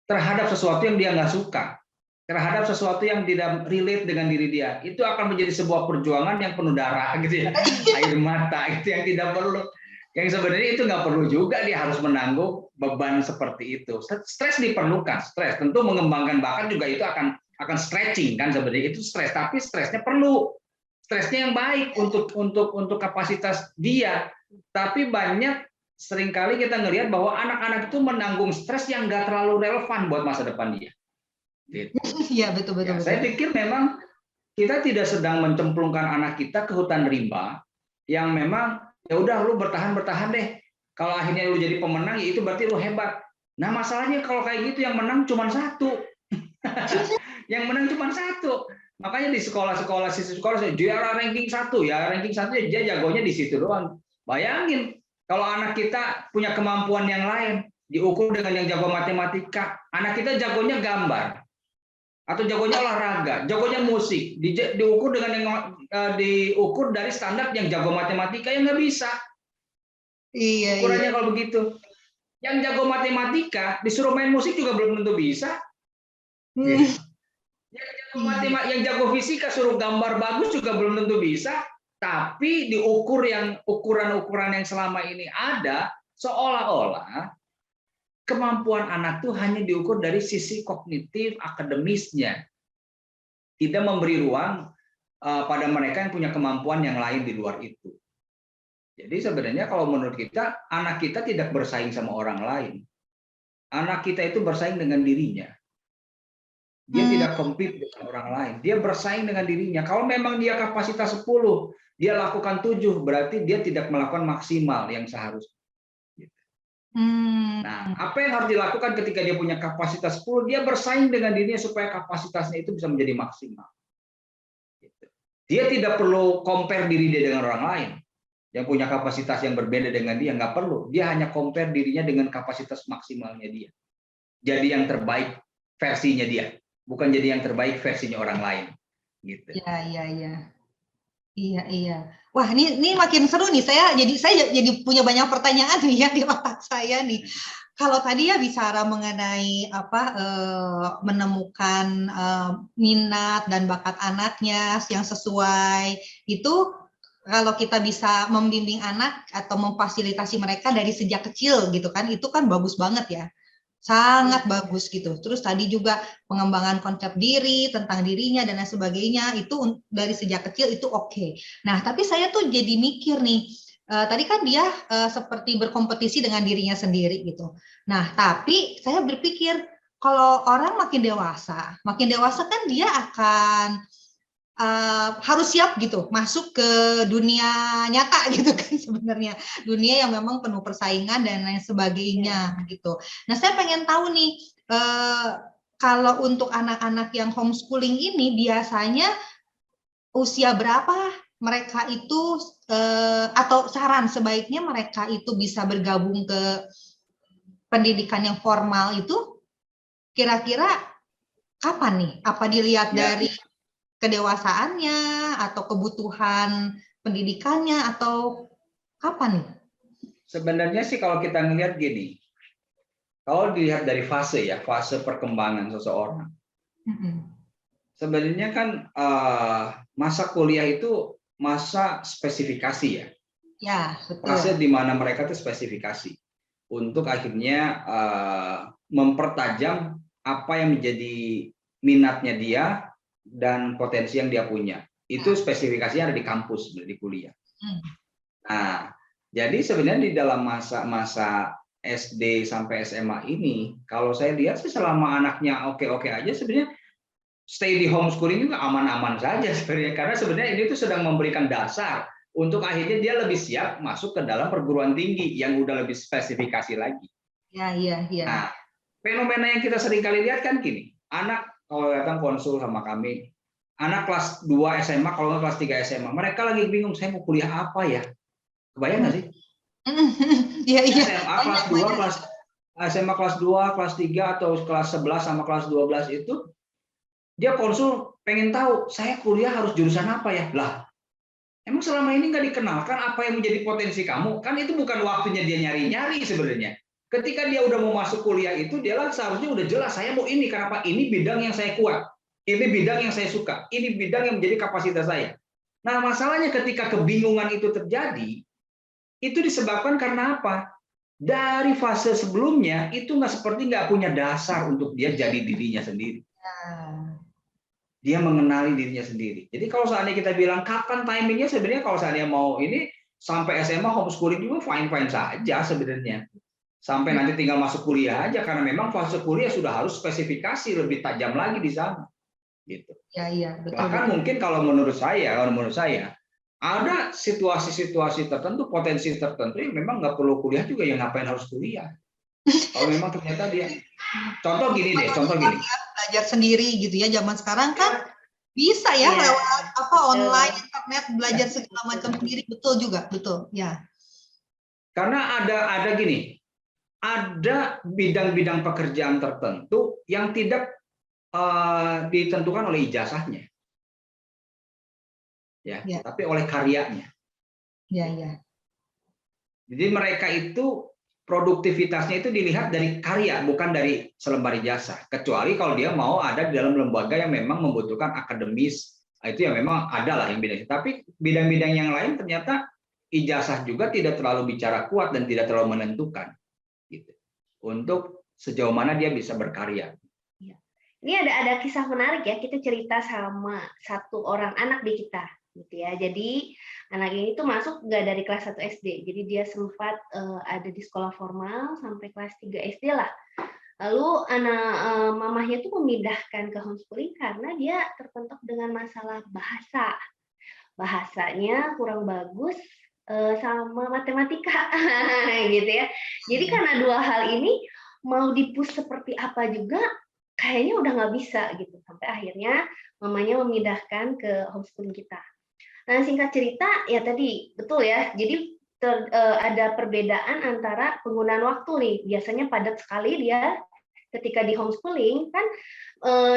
terhadap sesuatu yang dia nggak suka, terhadap sesuatu yang tidak relate dengan diri dia, itu akan menjadi sebuah perjuangan yang penuh darah gitu ya, air mata gitu yang tidak perlu, yang sebenarnya itu nggak perlu juga dia harus menanggung beban seperti itu. Stres diperlukan, stres tentu mengembangkan bakat juga itu akan stretching kan sebenarnya itu stres, tapi stresnya perlu, stresnya yang baik untuk kapasitas dia, tapi banyak seringkali kita ngelihat bahwa anak-anak itu menanggung stres yang nggak terlalu relevan buat masa depan dia. Iya, betul. Saya pikir memang kita tidak sedang mencemplungkan anak kita ke hutan rimba yang memang ya udah lu bertahan deh. Kalau akhirnya lu jadi pemenang ya itu berarti lu hebat. Nah, masalahnya kalau kayak gitu yang menang cuma satu. Yang menang cuma satu. Makanya di sekolah-sekolah juara ranking 1 ya, ranking 1 dia jagonya di situ doang. Bayangin kalau anak kita punya kemampuan yang lain, diukur dengan yang jago matematika, anak kita jagonya gambar, atau jagonya olahraga, jagonya musik, diukur dengan yang diukur dari standar yang jago matematika, yang nggak bisa. Iya. Ukurannya kalau begitu. Yang jago matematika disuruh main musik juga belum tentu bisa. Yang jago fisika suruh gambar bagus juga belum tentu bisa. Tapi diukur yang ukuran-ukuran yang selama ini ada, seolah-olah kemampuan anak itu hanya diukur dari sisi kognitif, akademisnya. Tidak memberi ruang pada mereka yang punya kemampuan yang lain di luar itu. Jadi sebenarnya kalau menurut kita, anak kita tidak bersaing sama orang lain. Anak kita itu bersaing dengan dirinya. Dia tidak compete dengan orang lain. Dia bersaing dengan dirinya. Kalau memang dia kapasitas 10, dia lakukan 7, berarti dia tidak melakukan maksimal yang seharusnya. Nah, apa yang harus dilakukan ketika dia punya kapasitas 10? Dia bersaing dengan dirinya supaya kapasitasnya itu bisa menjadi maksimal. Dia tidak perlu compare diri dia dengan orang lain yang punya kapasitas yang berbeda dengan dia, nggak perlu. Dia hanya compare dirinya dengan kapasitas maksimalnya dia. Jadi yang terbaik versinya dia, bukan jadi yang terbaik versinya orang lain. Gitu. Iya. Wah, ini makin seru nih. Saya jadi punya banyak pertanyaan nih ya di otak saya nih. Kalau tadi ya bicara mengenai menemukan minat dan bakat anaknya yang sesuai, itu kalau kita bisa membimbing anak atau memfasilitasi mereka dari sejak kecil gitu kan, itu kan bagus banget ya. Sangat bagus gitu. Terus tadi juga pengembangan konsep diri, tentang dirinya dan lain sebagainya, itu dari sejak kecil itu oke. Nah, tapi saya tuh jadi mikir nih, tadi kan dia seperti berkompetisi dengan dirinya sendiri gitu. Nah, tapi saya berpikir kalau orang makin dewasa kan dia akan harus siap gitu masuk ke dunia nyata gitu kan, sebenarnya dunia yang memang penuh persaingan dan lain sebagainya gitu. Nah, saya pengen tahu nih, kalau untuk anak-anak yang homeschooling ini biasanya usia berapa mereka itu, atau saran sebaiknya mereka itu bisa bergabung ke pendidikan yang formal itu kira-kira kapan nih? Apa dilihat dari kedewasaannya atau kebutuhan pendidikannya atau kapan nih? Sebenarnya sih kalau kita ngelihat gini, kalau dilihat dari fase perkembangan seseorang, sebenarnya kan masa kuliah itu masa spesifikasi ya. Ya, betul. Fase di mana mereka itu spesifikasi untuk akhirnya mempertajam apa yang menjadi minatnya dia dan potensi yang dia punya. Itu spesifikasinya ada di kampus, di kuliah. Nah, jadi sebenarnya di dalam masa SD sampai SMA ini, kalau saya lihat sih selama anaknya oke-oke aja, sebenarnya stay di homeschooling juga aman-aman saja sebenarnya. Karena sebenarnya ini tuh sedang memberikan dasar untuk akhirnya dia lebih siap masuk ke dalam perguruan tinggi yang udah lebih spesifikasi lagi. Iya. Nah, fenomena yang kita sering kali lihat kan gini, anak kalau datang konsul sama kami, anak kelas 2 SMA, kalau nggak kelas 3 SMA, mereka lagi bingung, saya mau kuliah apa ya? Kebayang nggak sih? Iya. SMA kelas 2, SMA kelas 2, kelas 3, atau kelas 11 sama kelas 12 itu, dia konsul pengen tahu, saya kuliah harus jurusan apa ya? Lah, emang selama ini nggak dikenalkan apa yang menjadi potensi kamu? Kan itu bukan waktunya dia nyari-nyari sebenarnya. Ketika dia udah mau masuk kuliah itu, dia lah seharusnya udah jelas, saya mau ini, kenapa? Ini bidang yang saya kuat, ini bidang yang saya suka, ini bidang yang menjadi kapasitas saya. Nah, masalahnya ketika kebingungan itu terjadi, itu disebabkan karena apa? Dari fase sebelumnya, itu nggak punya dasar untuk dia jadi dirinya sendiri. Dia mengenali dirinya sendiri. Jadi kalau seandainya kita bilang kapan timingnya, sebenarnya kalau seandainya mau ini sampai SMA homeschooling juga fine-fine saja sebenarnya. Sampai nanti tinggal masuk kuliah aja, karena memang fase kuliah sudah harus spesifikasi lebih tajam lagi di sana. Gitu. Iya, betul. Bahkan mungkin kalau menurut saya ada situasi-situasi tertentu, potensi tertentu yang memang nggak perlu kuliah juga, yang ngapain harus kuliah. Kalau memang ternyata dia, contoh gini. Belajar sendiri gitu ya, zaman sekarang kan bisa ya lewat online, internet, belajar segala macam sendiri, betul juga, betul ya. Karena ada gini, ada bidang-bidang pekerjaan tertentu yang tidak ditentukan oleh ijazahnya, tapi oleh karyanya. Ya. Jadi mereka itu produktivitasnya itu dilihat dari karya, bukan dari selembar ijazah. Kecuali kalau dia mau ada di dalam lembaga yang memang membutuhkan akademis, itu yang memang ada lah yang bidang. Tapi bidang-bidang yang lain ternyata ijazah juga tidak terlalu bicara kuat dan tidak terlalu menentukan. Gitu. Untuk sejauh mana dia bisa berkarya. Ini ada kisah menarik ya, kita cerita sama satu orang anak di kita, gitu ya. Jadi anak ini tuh masuk nggak dari kelas 1 SD, jadi dia sempat ada di sekolah formal sampai kelas 3 SD lah. Lalu mamahnya tuh memindahkan ke homeschooling karena dia terpentok dengan masalah bahasanya kurang bagus, sama matematika, gitu ya. Jadi karena dua hal ini mau dipush seperti apa juga kayaknya udah nggak bisa gitu, sampai akhirnya mamanya memindahkan ke homeschooling kita. Nah, singkat cerita ya tadi betul ya, jadi ada perbedaan antara penggunaan waktu nih. Biasanya padat sekali dia ketika di homeschooling kan,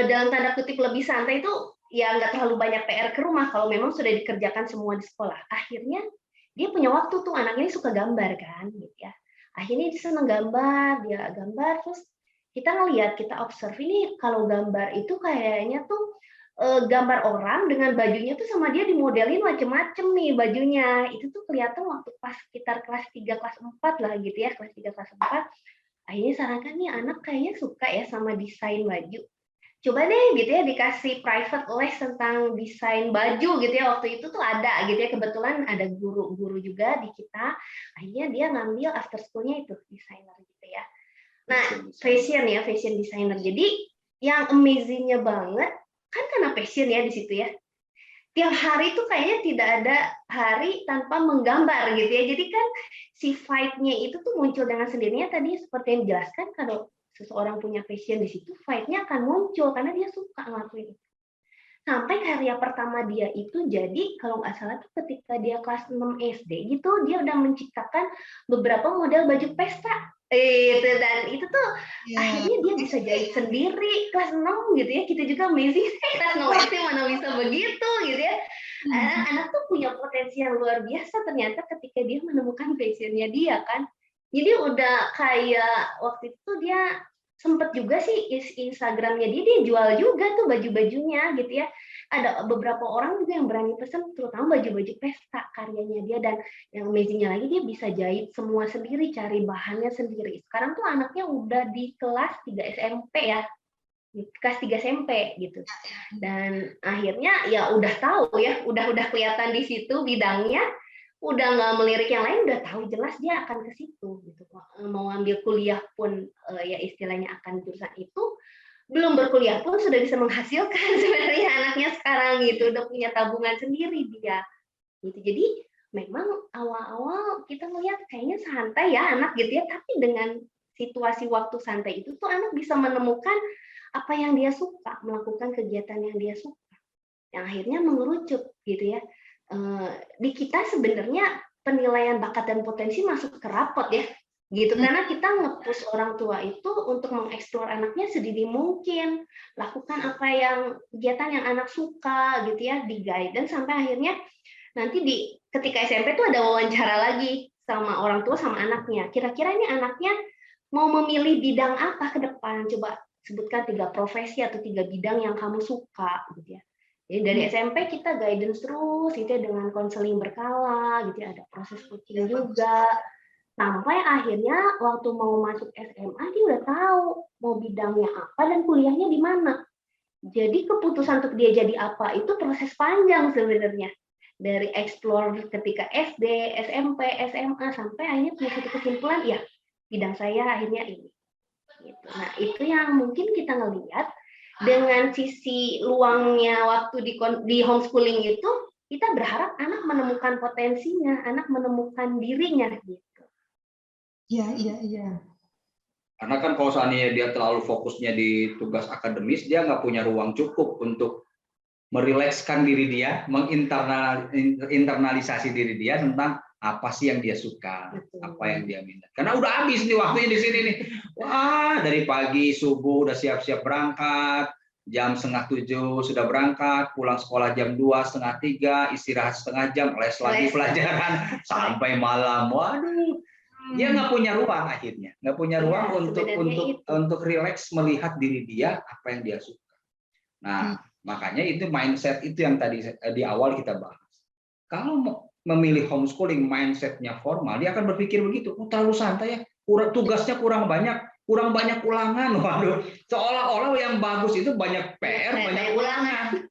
dalam tanda kutip lebih santai itu ya nggak terlalu banyak PR ke rumah kalau memang sudah dikerjakan semua di sekolah. Akhirnya dia punya waktu tuh, anak ini suka gambar kan, gitu ya. Akhirnya dia senang gambar, dia gambar, terus kita ngelihat, kita observe ini kalau gambar itu kayaknya tuh gambar orang dengan bajunya tuh sama dia dimodelin macem-macem nih bajunya. Itu tuh kelihatan waktu pas sekitar kelas 3, kelas 4 lah gitu ya, kelas 3, kelas 4. Akhirnya sarankan nih anak kayaknya suka ya sama desain baju. Coba deh gitu ya dikasih private les tentang desain baju gitu ya, waktu itu tuh ada gitu ya, kebetulan ada guru-guru juga di kita. Akhirnya dia ngambil after school-nya itu desainer gitu ya. Nah, fashion designer. Jadi yang amazing-nya banget kan karena passion ya di situ ya. Tiap hari tuh kayaknya tidak ada hari tanpa menggambar gitu ya. Jadi kan si fight-nya itu tuh muncul dengan sendirinya, tadi seperti yang dijelaskan, kalau seseorang punya passion di situ, fight-nya akan muncul karena dia suka ngelakuin itu. Sampai karya pertama dia itu jadi, kalau nggak salah tuh ketika dia kelas 6 SD gitu, dia udah menciptakan beberapa model baju pesta. Dan itu tuh akhirnya dia bisa jahit sendiri kelas 6 gitu ya. Kita juga amazing, kelas 6 SD mana bisa begitu gitu ya. Anak-anak tuh punya potensi yang luar biasa ternyata ketika dia menemukan passionnya dia kan. Jadi udah kayak waktu itu dia sempet juga sih Instagramnya dia jual juga tuh baju-bajunya gitu ya. Ada beberapa orang juga yang berani pesen, terutama baju-baju pesta karyanya dia. Dan yang amazingnya lagi, dia bisa jahit semua sendiri, cari bahannya sendiri. Sekarang tuh anaknya udah di kelas 3 SMP ya, kelas 3 SMP gitu. Dan akhirnya ya udah tahu ya, udah kelihatan di situ bidangnya, udah nggak melirik yang lain, udah tahu jelas dia akan ke situ gitu. Mau ambil kuliah pun ya istilahnya akan jurusan itu, belum berkuliah pun sudah bisa menghasilkan sebenarnya anaknya sekarang gitu, udah punya tabungan sendiri dia gitu. Jadi memang awal-awal kita melihat kayaknya santai ya anak gitu ya, tapi dengan situasi waktu santai itu tuh anak bisa menemukan apa yang dia suka, melakukan kegiatan yang dia suka, yang akhirnya mengerucut gitu ya. Di kita sebenarnya penilaian bakat dan potensi masuk ke rapot ya gitu, karena kita nge-push orang tua itu untuk mengeksplor anaknya sedini mungkin, lakukan apa yang kegiatan yang anak suka gitu ya, di guidance sampai akhirnya nanti ketika SMP tuh ada wawancara lagi sama orang tua sama anaknya, kira-kira ini anaknya mau memilih bidang apa ke depan, coba sebutkan 3 profesi atau 3 bidang yang kamu suka gitu ya. Jadi dari SMP kita guidance terus gitu ya, dengan konseling berkala gitu ya, ada proses coaching juga. Sampai akhirnya waktu mau masuk SMA dia udah tahu mau bidangnya apa dan kuliahnya di mana. Jadi keputusan untuk dia jadi apa itu proses panjang sebenarnya. Dari explore ketika SD, SMP, SMA sampai akhirnya punya satu kesimpulan, ya bidang saya akhirnya ini. Gitu. Nah itu yang mungkin kita ngelihat dengan sisi luangnya waktu di homeschooling itu, kita berharap anak menemukan potensinya, anak menemukan dirinya gitu. Iya. Karena kan kalau seandainya dia terlalu fokusnya di tugas akademis, dia nggak punya ruang cukup untuk merilekskan diri dia, menginternalisasi diri dia tentang apa sih yang dia suka, apa yang dia minta. Karena udah habis nih waktunya di sini nih. Wah, dari pagi subuh udah siap-siap berangkat, jam 6:30 sudah berangkat, pulang sekolah jam 2, setengah 3, istirahat setengah jam, les lagi pelajaran sampai malam. Waduh, dia nggak punya ruang akhirnya, nggak punya ruang untuk rileks melihat diri dia apa yang dia suka. Nah, makanya itu mindset itu yang tadi di awal kita bahas. Kalau memilih homeschooling mindsetnya formal, dia akan berpikir begitu, terlalu santai ya, tugasnya kurang banyak ulangan. Waduh, seolah-olah yang bagus itu banyak PR, banyak ulangan.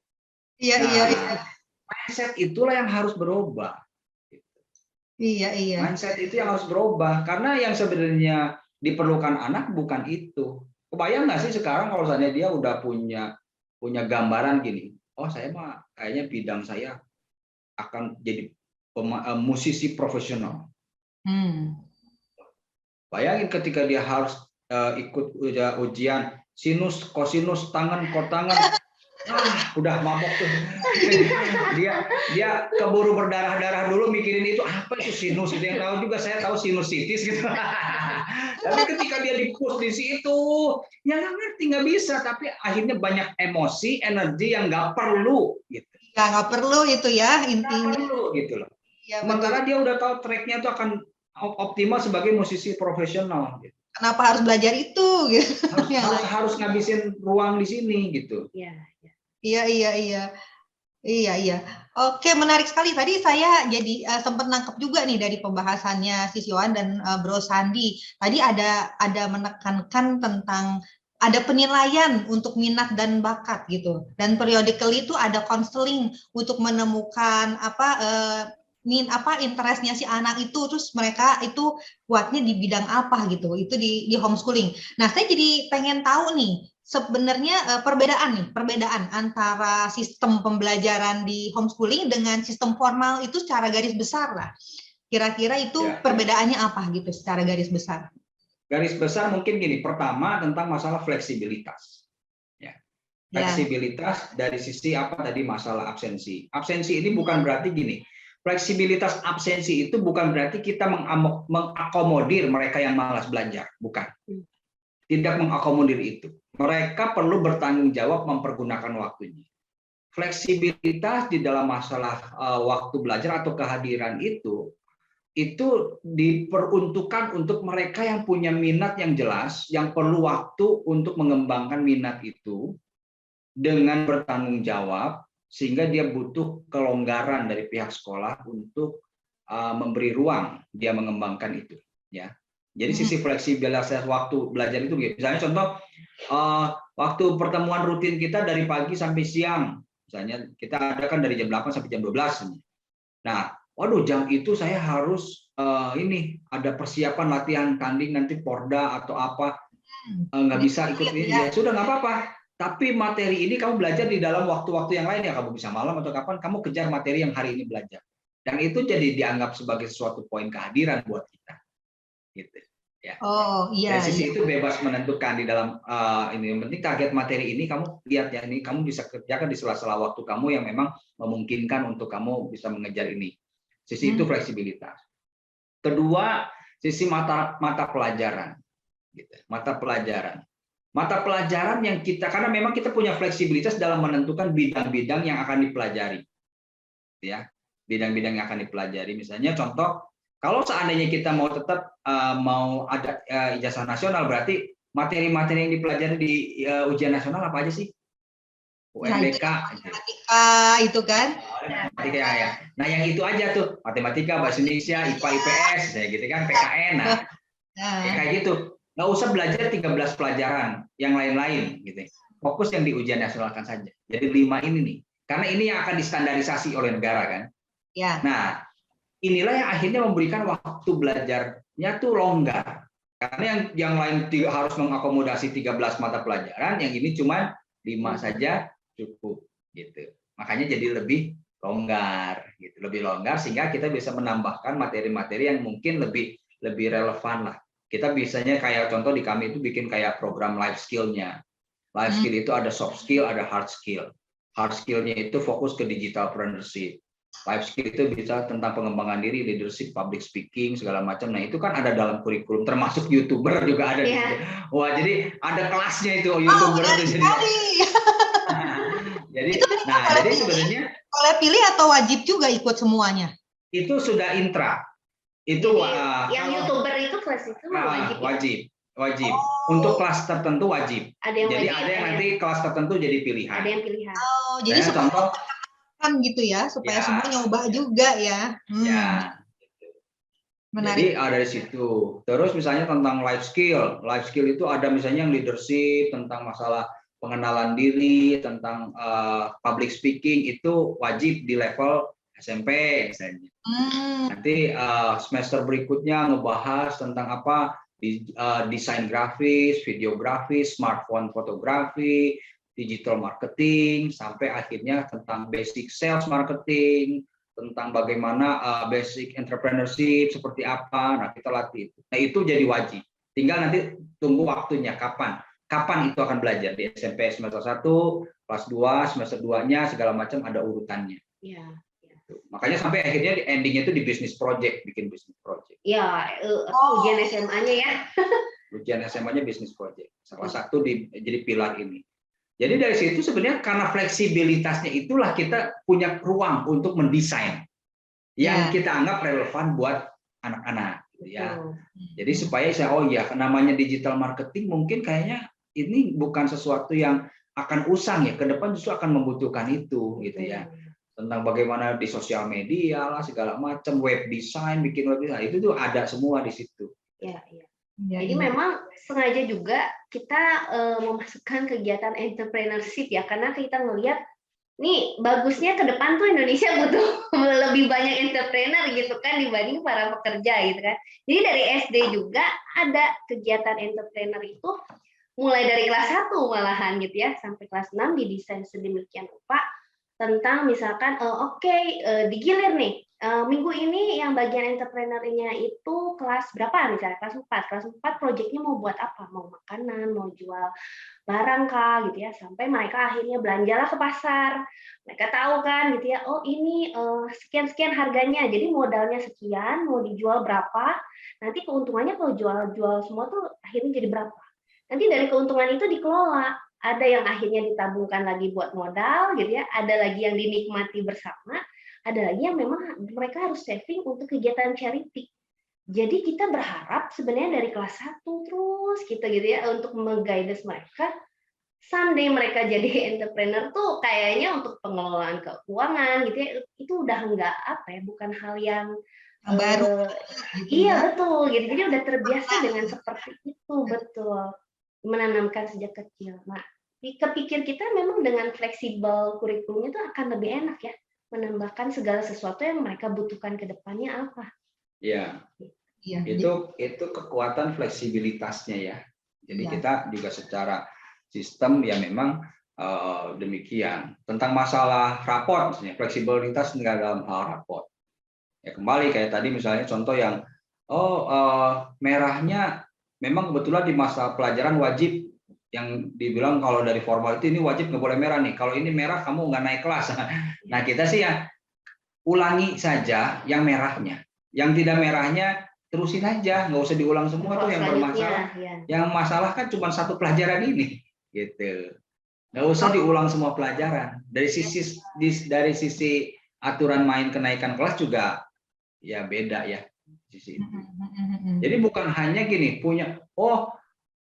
Iya. Mindset itulah yang harus berubah. Iya. Mindset itu yang harus berubah, karena yang sebenarnya diperlukan anak bukan itu. Kebayang nggak sih sekarang kalau misalnya dia udah punya gambaran gini, oh saya mah kayaknya bidang saya akan jadi musisi profesional. Bayangin ketika dia harus ikut ujian sinus, kosinus, tangen, kotangen, udah mabok tuh. Dia keburu berdarah-darah dulu mikirin itu apa itu sinus, itu yang tahu juga saya tahu sinusitis gitu. Tapi ketika dia di-push di situ, ya nggak ngerti, nggak bisa, tapi akhirnya banyak emosi, energi yang nggak perlu gitu. Ya nggak perlu itu ya intinya. Nggak perlu gitu loh. Ya, sementara dia udah tahu tracknya itu akan optimal sebagai musisi profesional. Gitu. Kenapa harus belajar itu? Gitu. Harus ngabisin ruang di sini gitu. Iya. Oke, menarik sekali. Tadi saya jadi sempat nangkep juga nih dari pembahasannya Sis Yohan dan Bro Sandi. Tadi ada menekankan tentang ada penilaian untuk minat dan bakat gitu. Dan periodically itu ada counseling untuk menemukan interestnya si anak itu, terus mereka itu kuatnya di bidang apa gitu. Itu di homeschooling. Nah, saya jadi pengen tahu nih sebenarnya perbedaan antara sistem pembelajaran di homeschooling dengan sistem formal itu secara garis besar lah. Kira-kira itu perbedaannya apa gitu secara garis besar? Garis besar mungkin gini, pertama tentang masalah fleksibilitas. Fleksibilitas dari sisi apa tadi masalah absensi. Absensi ini bukan berarti gini, fleksibilitas absensi itu bukan berarti kita mengakomodir mereka yang malas belajar, bukan. Tidak mengakomodir itu. Mereka perlu bertanggung jawab mempergunakan waktunya. Fleksibilitas di dalam masalah waktu belajar atau kehadiran itu diperuntukkan untuk mereka yang punya minat yang jelas, yang perlu waktu untuk mengembangkan minat itu dengan bertanggung jawab, sehingga dia butuh kelonggaran dari pihak sekolah untuk memberi ruang dia mengembangkan itu. Ya. Jadi sisi fleksibilitas waktu belajar itu, misalnya contoh waktu pertemuan rutin kita dari pagi sampai siang, misalnya kita adakan dari jam 8 sampai jam 12. Nah, waduh jam itu saya harus ada persiapan latihan tanding nanti Porda atau apa, nggak bisa ikut ini, ya sudah nggak apa-apa. Tapi materi ini kamu belajar di dalam waktu-waktu yang lain ya, kamu bisa malam atau kapan, kamu kejar materi yang hari ini belajar. Dan itu jadi dianggap sebagai suatu poin kehadiran buat kita. Gitu. Ya. Oh iya. Dari sisi itu bebas menentukan di dalam ini. Yang penting target materi ini kamu lihat ya, ini kamu bisa kerjakan di sela-sela waktu kamu yang memang memungkinkan untuk kamu bisa mengejar ini. Sisi itu fleksibilitas. Kedua, sisi mata pelajaran. Gitu. Mata pelajaran yang kita, karena memang kita punya fleksibilitas dalam menentukan bidang-bidang yang akan dipelajari. Ya, bidang-bidang yang akan dipelajari. Misalnya contoh, kalau seandainya kita mau tetap mau ada ijazah nasional, berarti materi-materi yang dipelajari di ujian nasional apa aja sih? UNBK, matematika itu kan? Matematika ya. Nah yang itu aja tuh, matematika, bahasa Indonesia, IPA, IPS, ya gitu kan, PKN. Nah, kayak gitu. Nggak usah belajar 13 pelajaran yang lain-lain, gitu. Fokus yang di ujian nasionalkan saja. Jadi 5 ini nih, karena ini yang akan distandarisasi oleh negara kan. Ya. Nah, inilah yang akhirnya memberikan waktu belajarnya tuh longgar. Karena yang lain harus mengakomodasi 13 mata pelajaran, yang ini cuma 5 saja cukup gitu. Makanya jadi lebih longgar gitu, lebih longgar sehingga kita bisa menambahkan materi-materi yang mungkin lebih relevan lah. Kita biasanya kayak contoh di kami itu bikin kayak program life skill-nya. Life skill itu ada soft skill, ada hard skill. Hard skill-nya itu fokus ke digital entrepreneurship. Life skill itu bisa tentang pengembangan diri, leadership, public speaking, segala macam. Nah, itu kan ada dalam kurikulum, termasuk YouTuber juga ada. Yeah. Wah, jadi ada kelasnya itu YouTuber itu. Jadi sebenarnya boleh pilih atau wajib juga ikut semuanya? Itu sudah intra. Itu yang YouTuber itu kelas itu wajib. Untuk kelas tertentu wajib. Ada yang nanti kelas tertentu jadi pilihan. Ada yang pilihan. Oh, jadi contoh gitu ya, supaya semua nyoba juga ya. Ya. Menarik. Jadi ada di situ. Terus misalnya tentang life skill. Life skill itu ada misalnya yang leadership, tentang masalah pengenalan diri, tentang public speaking, itu wajib di level SMP misalnya. Nanti semester berikutnya ngebahas tentang apa, desain grafis, videografis, smartphone fotografi, digital marketing, sampai akhirnya tentang basic sales marketing, tentang bagaimana basic entrepreneurship seperti apa. Nah, kita latih itu. Nah, itu jadi wajib. Tinggal nanti tunggu waktunya kapan. kapan itu akan belajar di SMP semester 1, kelas 2, semester 2-nya segala macam ada urutannya. Iya. Makanya sampai akhirnya endingnya itu di bisnis project, bikin bisnis project. Iya, ujian SMA-nya ya. Ujian SMA-nya bisnis project. Salah satu jadi pilar ini. Jadi dari situ sebenarnya karena fleksibilitasnya itulah kita punya ruang untuk mendesain yang kita anggap relevan buat anak-anak, ya. Jadi supaya oh ya, namanya digital marketing mungkin kayaknya ini bukan sesuatu yang akan usang ya, ke depan justru akan membutuhkan itu, gitu ya. Tentang bagaimana di sosial media lah segala macam, web design, bikin web design itu tuh ada semua di situ. Iya. Jadi memang sengaja juga kita memasukkan kegiatan entrepreneurship ya, karena kita ngelihat nih bagusnya ke depan tuh Indonesia butuh lebih banyak entrepreneur gitu kan dibanding para pekerja gitu kan. Jadi dari SD juga ada kegiatan entrepreneur itu mulai dari kelas 1 malahan gitu ya sampai kelas 6 didesain sedemikian rupa tentang misalkan digilir nih minggu ini yang bagian entrepreneurnya itu kelas berapa misalnya kelas 4 proyeknya mau buat apa, mau makanan, mau jual barang kah gitu ya, sampai mereka akhirnya belanjalah ke pasar, mereka tahu kan gitu ya, oh ini sekian harganya, jadi modalnya sekian, mau dijual berapa, nanti keuntungannya kalau jual semua tuh akhirnya jadi berapa, nanti dari keuntungan itu dikelola. Ada yang akhirnya ditabungkan lagi buat modal gitu ya, ada lagi yang dinikmati bersama, ada lagi yang memang mereka harus saving untuk kegiatan charity. Jadi kita berharap sebenarnya dari kelas 1 terus kita gitu ya untuk meng-guide mereka, someday mereka jadi entrepreneur tuh kayaknya untuk pengelolaan keuangan gitu ya, itu udah enggak bukan hal yang baru. Iya betul, gitu. Jadi udah terbiasa dengan seperti itu, betul. Menanamkan sejak kecil. Nah, kepikir kita memang dengan fleksibel kurikulumnya itu akan lebih enak ya, menambahkan segala sesuatu yang mereka butuhkan ke depannya apa. Iya. Itu kekuatan fleksibilitasnya ya. Jadi kita juga secara sistem ya memang demikian. Tentang masalah raport misalnya, fleksibilitas dalam hal raport. Ya kembali kayak tadi misalnya contoh yang merahnya memang kebetulan di masa pelajaran wajib, yang dibilang kalau dari formal itu ini wajib nggak boleh merah nih. Kalau ini merah kamu nggak naik kelas. Nah kita sih ya ulangi saja yang merahnya. Yang tidak merahnya terusin aja, nggak usah diulang semua tuh yang bermasalah. Ya. Yang masalah kan cuma satu pelajaran ini, gitu. Nggak usah diulang semua pelajaran. Dari sisi aturan main kenaikan kelas juga ya beda ya sisi itu. Jadi bukan hanya gini punya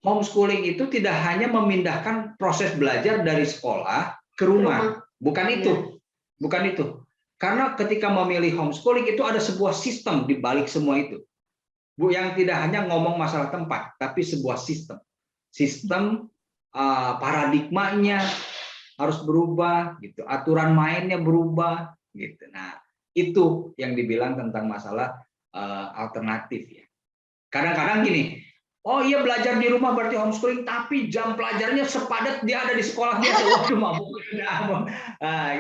homeschooling itu tidak hanya memindahkan proses belajar dari sekolah ke rumah, bukan itu. Karena ketika memilih homeschooling itu ada sebuah sistem di balik semua itu. Yang tidak hanya ngomong masalah tempat, tapi sebuah sistem. Sistem paradigmanya harus berubah gitu, aturan mainnya berubah gitu. Nah, itu yang dibilang tentang masalah alternatif ya. Kadang-kadang gini, oh iya belajar di rumah berarti homeschooling, tapi jam pelajarnya sepadat dia ada di sekolahnya. Waduh, mabuk.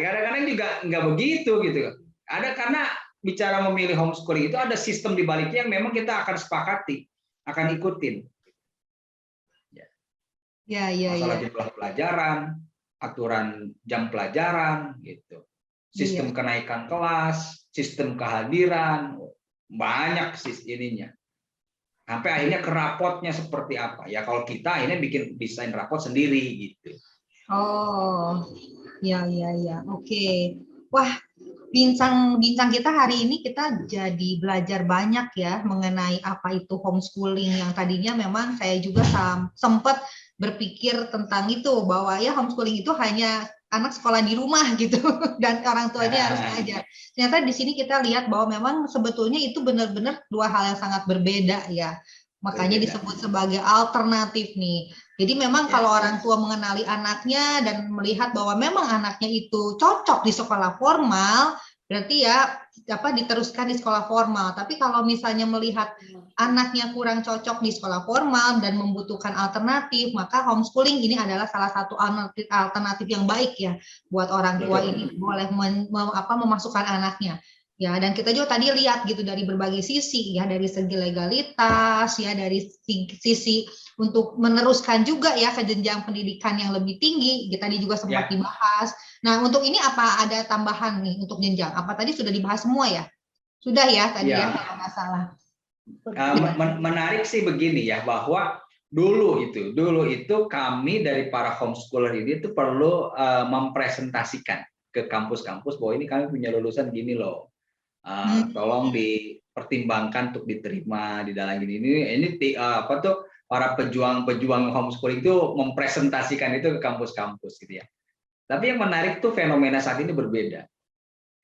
Kadang-kadang juga nggak begitu gitu. Ada karena bicara memilih homeschooling itu ada sistem di baliknya yang memang kita akan sepakati, akan ikutin. Masalah jumlah pelajaran, aturan jam pelajaran, gitu. Sistem kenaikan kelas, sistem kehadiran, banyak ininya. Sampai akhirnya ke rapotnya seperti apa. Ya kalau kita ini bikin desain rapot sendiri gitu. Oh, ya. Oke. Wah, bincang kita hari ini kita jadi belajar banyak ya mengenai apa itu homeschooling, yang tadinya memang saya juga sempat berpikir tentang itu, bahwa ya homeschooling itu hanya anak sekolah di rumah gitu dan orang tuanya harus ngajar. Ternyata di sini kita lihat bahwa memang sebetulnya itu benar-benar dua hal yang sangat berbeda ya. Makanya disebut sebagai alternatif nih. Jadi memang kalau orang tua mengenali anaknya dan melihat bahwa memang anaknya itu cocok di sekolah formal, berarti ya diteruskan di sekolah formal. Tapi kalau misalnya melihat anaknya kurang cocok di sekolah formal dan membutuhkan alternatif, maka homeschooling ini adalah salah satu alternatif yang baik ya buat orang tua ini boleh memasukkan anaknya. Ya, dan kita juga tadi lihat gitu dari berbagai sisi ya, dari segi legalitas ya, dari sisi untuk meneruskan juga ya ke jenjang pendidikan yang lebih tinggi, kita tadi juga sempat dibahas. Nah, untuk ini apa ada tambahan nih untuk jenjang? Apa tadi sudah dibahas semua ya? Sudah ya tadi ya, kalau nggak salah. Menarik sih begini ya, bahwa dulu itu kami dari para homeschooler ini tuh perlu mempresentasikan ke kampus-kampus bahwa ini kami punya lulusan gini loh. Tolong dipertimbangkan untuk diterima di dalam ini apa tuh, para pejuang homeschooling itu mempresentasikan itu ke kampus-kampus gitu ya. Tapi yang menarik tuh fenomena saat ini berbeda.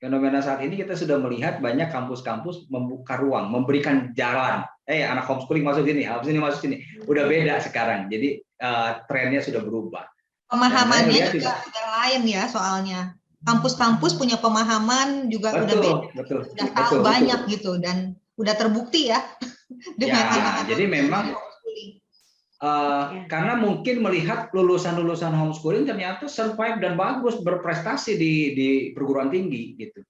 Fenomena saat ini kita sudah melihat banyak kampus-kampus membuka ruang, memberikan jalan. Anak homeschooling masuk sini, masuk sini. Udah beda sekarang. Jadi trennya sudah berubah. Pemahamannya juga sudah lain ya soalnya. Kampus-kampus punya pemahaman juga udah beda, udah tahu banyak gitu, dan udah terbukti ya dengan anak-anak. Jadi memang karena mungkin melihat lulusan-lulusan homeschooling ternyata survive dan bagus, berprestasi di perguruan tinggi gitu.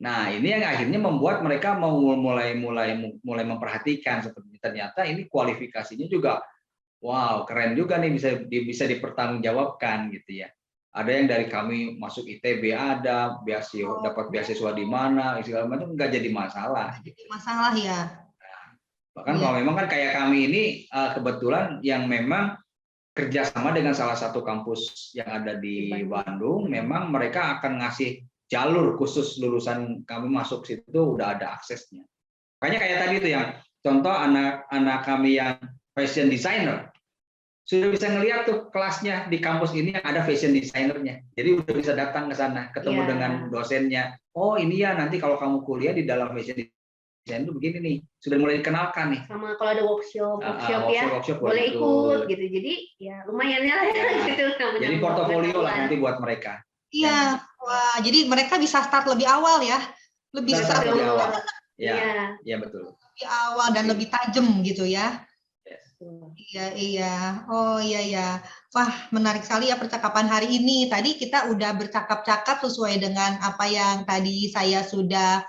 Nah, ini yang akhirnya membuat mereka mau mulai memperhatikan, seperti ternyata ini kualifikasinya juga wow, keren juga nih, bisa dipertanggungjawabkan gitu ya. Ada yang dari kami masuk ITB, ada dapat beasiswa di mana, segala macam, nggak jadi masalah. Masalah ya. Bahkan kalau memang kan kayak kami ini kebetulan yang memang kerjasama dengan salah satu kampus yang ada di Bandung, memang mereka akan ngasih jalur khusus lulusan kami masuk situ udah ada aksesnya. Makanya kayak tadi itu yang contoh anak-anak kami yang fashion designer, sudah bisa ngelihat tuh kelasnya di kampus ini ada fashion designernya. Jadi udah bisa datang ke sana, ketemu dengan dosennya. Oh ini ya, nanti kalau kamu kuliah di dalam fashion design itu begini nih, sudah mulai dikenalkan nih. Sama kalau ada workshop boleh ikut gitu. Jadi ya lumayan ya gitu. Jadi portofolio lah nanti buat mereka. Iya, wah, jadi mereka bisa start lebih awal ya, lebih start lebih awal. Iya betul. Lebih awal dan lebih tajam gitu ya. Iya. Oh iya. Wah, menarik sekali ya percakapan hari ini. Tadi kita udah bercakap-cakap sesuai dengan apa yang tadi saya sudah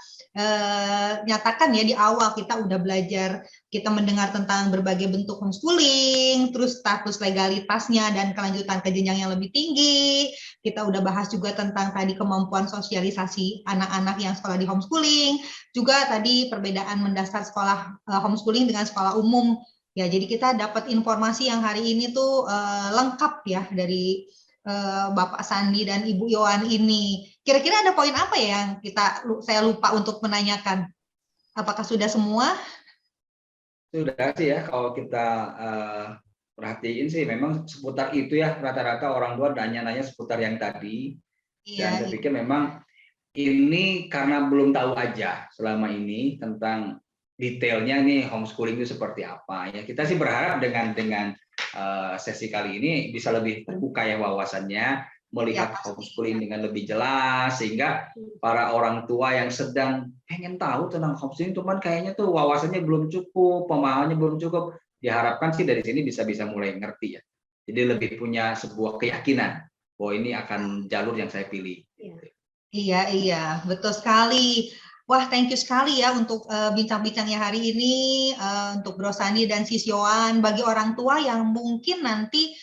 nyatakan ya di awal. Kita udah belajar, kita mendengar tentang berbagai bentuk homeschooling, terus status legalitasnya dan kelanjutan ke jenjang yang lebih tinggi. Kita udah bahas juga tentang tadi kemampuan sosialisasi anak-anak yang sekolah di homeschooling. Juga tadi perbedaan mendasar sekolah homeschooling dengan sekolah umum. Ya, jadi kita dapat informasi yang hari ini tuh lengkap ya dari Bapak Sandi dan Ibu Yohan ini. Kira-kira ada poin apa ya yang saya lupa untuk menanyakan? Apakah sudah semua? Sudah sih ya, kalau kita perhatiin sih memang seputar itu ya, rata-rata orang tua nanya-nanya seputar yang tadi. Dan saya pikir memang ini karena belum tahu aja selama ini tentang detailnya nih homeschooling itu seperti apa ya. Kita sih berharap dengan sesi kali ini bisa lebih terbuka ya wawasannya, melihat homeschooling dengan lebih jelas, sehingga para orang tua yang sedang pengen tahu tentang homeschooling cuman kayaknya tuh wawasannya belum cukup, pemahamannya belum cukup, diharapkan sih dari sini bisa mulai ngerti ya. Jadi lebih punya sebuah keyakinan bahwa ini akan jalur yang saya pilih. Iya, betul sekali. Wah, thank you sekali ya untuk bincang-bincangnya hari ini, untuk Bro Sandi dan Sis Yohan. Bagi orang tua yang mungkin nanti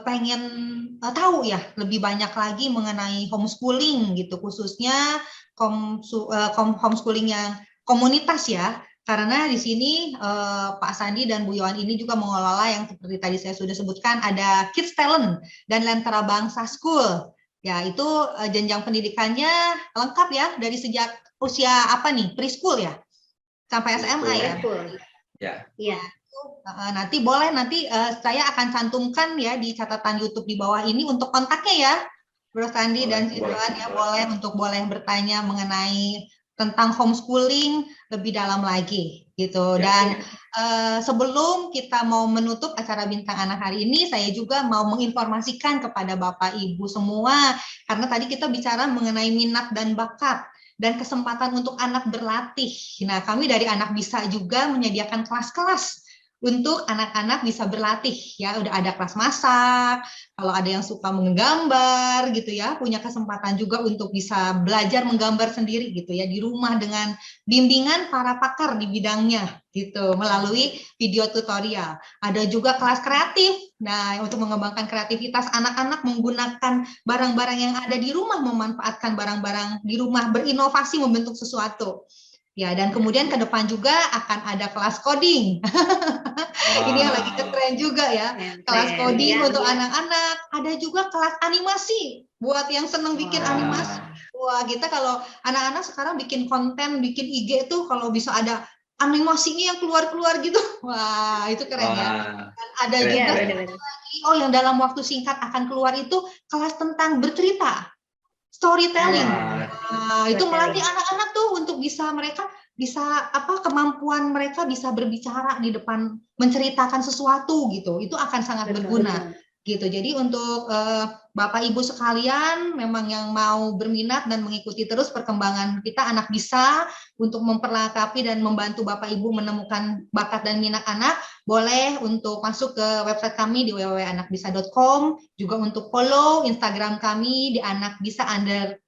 pengen tahu ya lebih banyak lagi mengenai homeschooling gitu, khususnya homeschooling yang komunitas ya. Karena di sini Pak Sandi dan Bu Yohan ini juga mengelola yang seperti tadi saya sudah sebutkan, ada Kids Talent dan Lentera Bangsa School. Ya, itu jenjang pendidikannya lengkap ya, dari sejak usia apa nih, preschool ya, sampai SMA ya. Iya. Nanti saya akan cantumkan ya di catatan YouTube di bawah ini untuk kontaknya ya, Bro Sandi dan Sis Yohan ya, boleh bertanya mengenai tentang homeschooling lebih dalam lagi gitu. Dan sebelum kita mau menutup acara Bintang Anak hari ini, saya juga mau menginformasikan kepada Bapak Ibu semua, karena tadi kita bicara mengenai minat dan bakat dan kesempatan untuk anak berlatih. Nah, kami dari Anak Bisa juga menyediakan kelas-kelas untuk anak-anak bisa berlatih ya. Udah ada kelas masak, kalau ada yang suka menggambar gitu ya, punya kesempatan juga untuk bisa belajar menggambar sendiri gitu ya di rumah dengan bimbingan para pakar di bidangnya gitu melalui video tutorial. Ada juga kelas kreatif. Nah, untuk mengembangkan kreativitas anak-anak menggunakan barang-barang yang ada di rumah, memanfaatkan barang-barang di rumah, berinovasi membentuk sesuatu. Ya, dan kemudian ke depan juga akan ada kelas coding. Ini yang lagi keren juga ya. Kelas coding untuk anak-anak. Ada juga kelas animasi buat yang seneng bikin animasi. Wah, kita kalau anak-anak sekarang bikin konten, bikin IG tuh kalau bisa ada animasinya yang keluar-keluar gitu. Wah, itu keren ya. Dan ada juga yang dalam waktu singkat akan keluar itu kelas tentang bercerita. Storytelling. Itu melatih anak-anak tuh untuk bisa kemampuan mereka bisa berbicara di depan, menceritakan sesuatu gitu. Itu akan sangat berguna gitu. Jadi untuk Bapak Ibu sekalian memang yang mau berminat dan mengikuti terus perkembangan kita Anak Bisa untuk memperlengkapi dan membantu Bapak Ibu menemukan bakat dan minat anak, boleh untuk masuk ke website kami di www.anakbisa.com, juga untuk follow Instagram kami di anakbisa_id.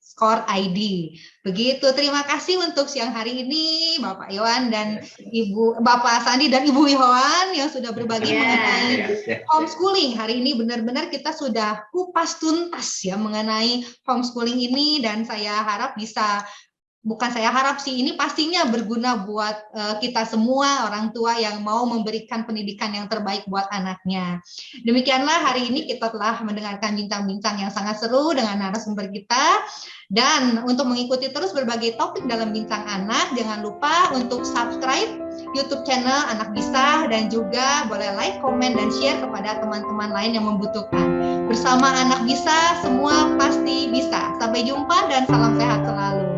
Begitu, terima kasih untuk siang hari ini Bapak Iwan dan Bapak Sandi dan Ibu Yohan yang sudah berbagi mengenai homeschooling. Hari ini benar-benar kita sudah kupas tuntas ya mengenai homeschooling ini, dan saya harap ini pastinya berguna buat kita semua orang tua yang mau memberikan pendidikan yang terbaik buat anaknya. Demikianlah hari ini kita telah mendengarkan bincang-bincang yang sangat seru dengan narasumber kita. Dan untuk mengikuti terus berbagai topik dalam Bincang Anak, jangan lupa untuk subscribe YouTube channel Anak Bisa, dan juga boleh like, komen, dan share kepada teman-teman lain yang membutuhkan. Bersama Anak Bisa, semua pasti bisa. Sampai jumpa dan salam sehat selalu.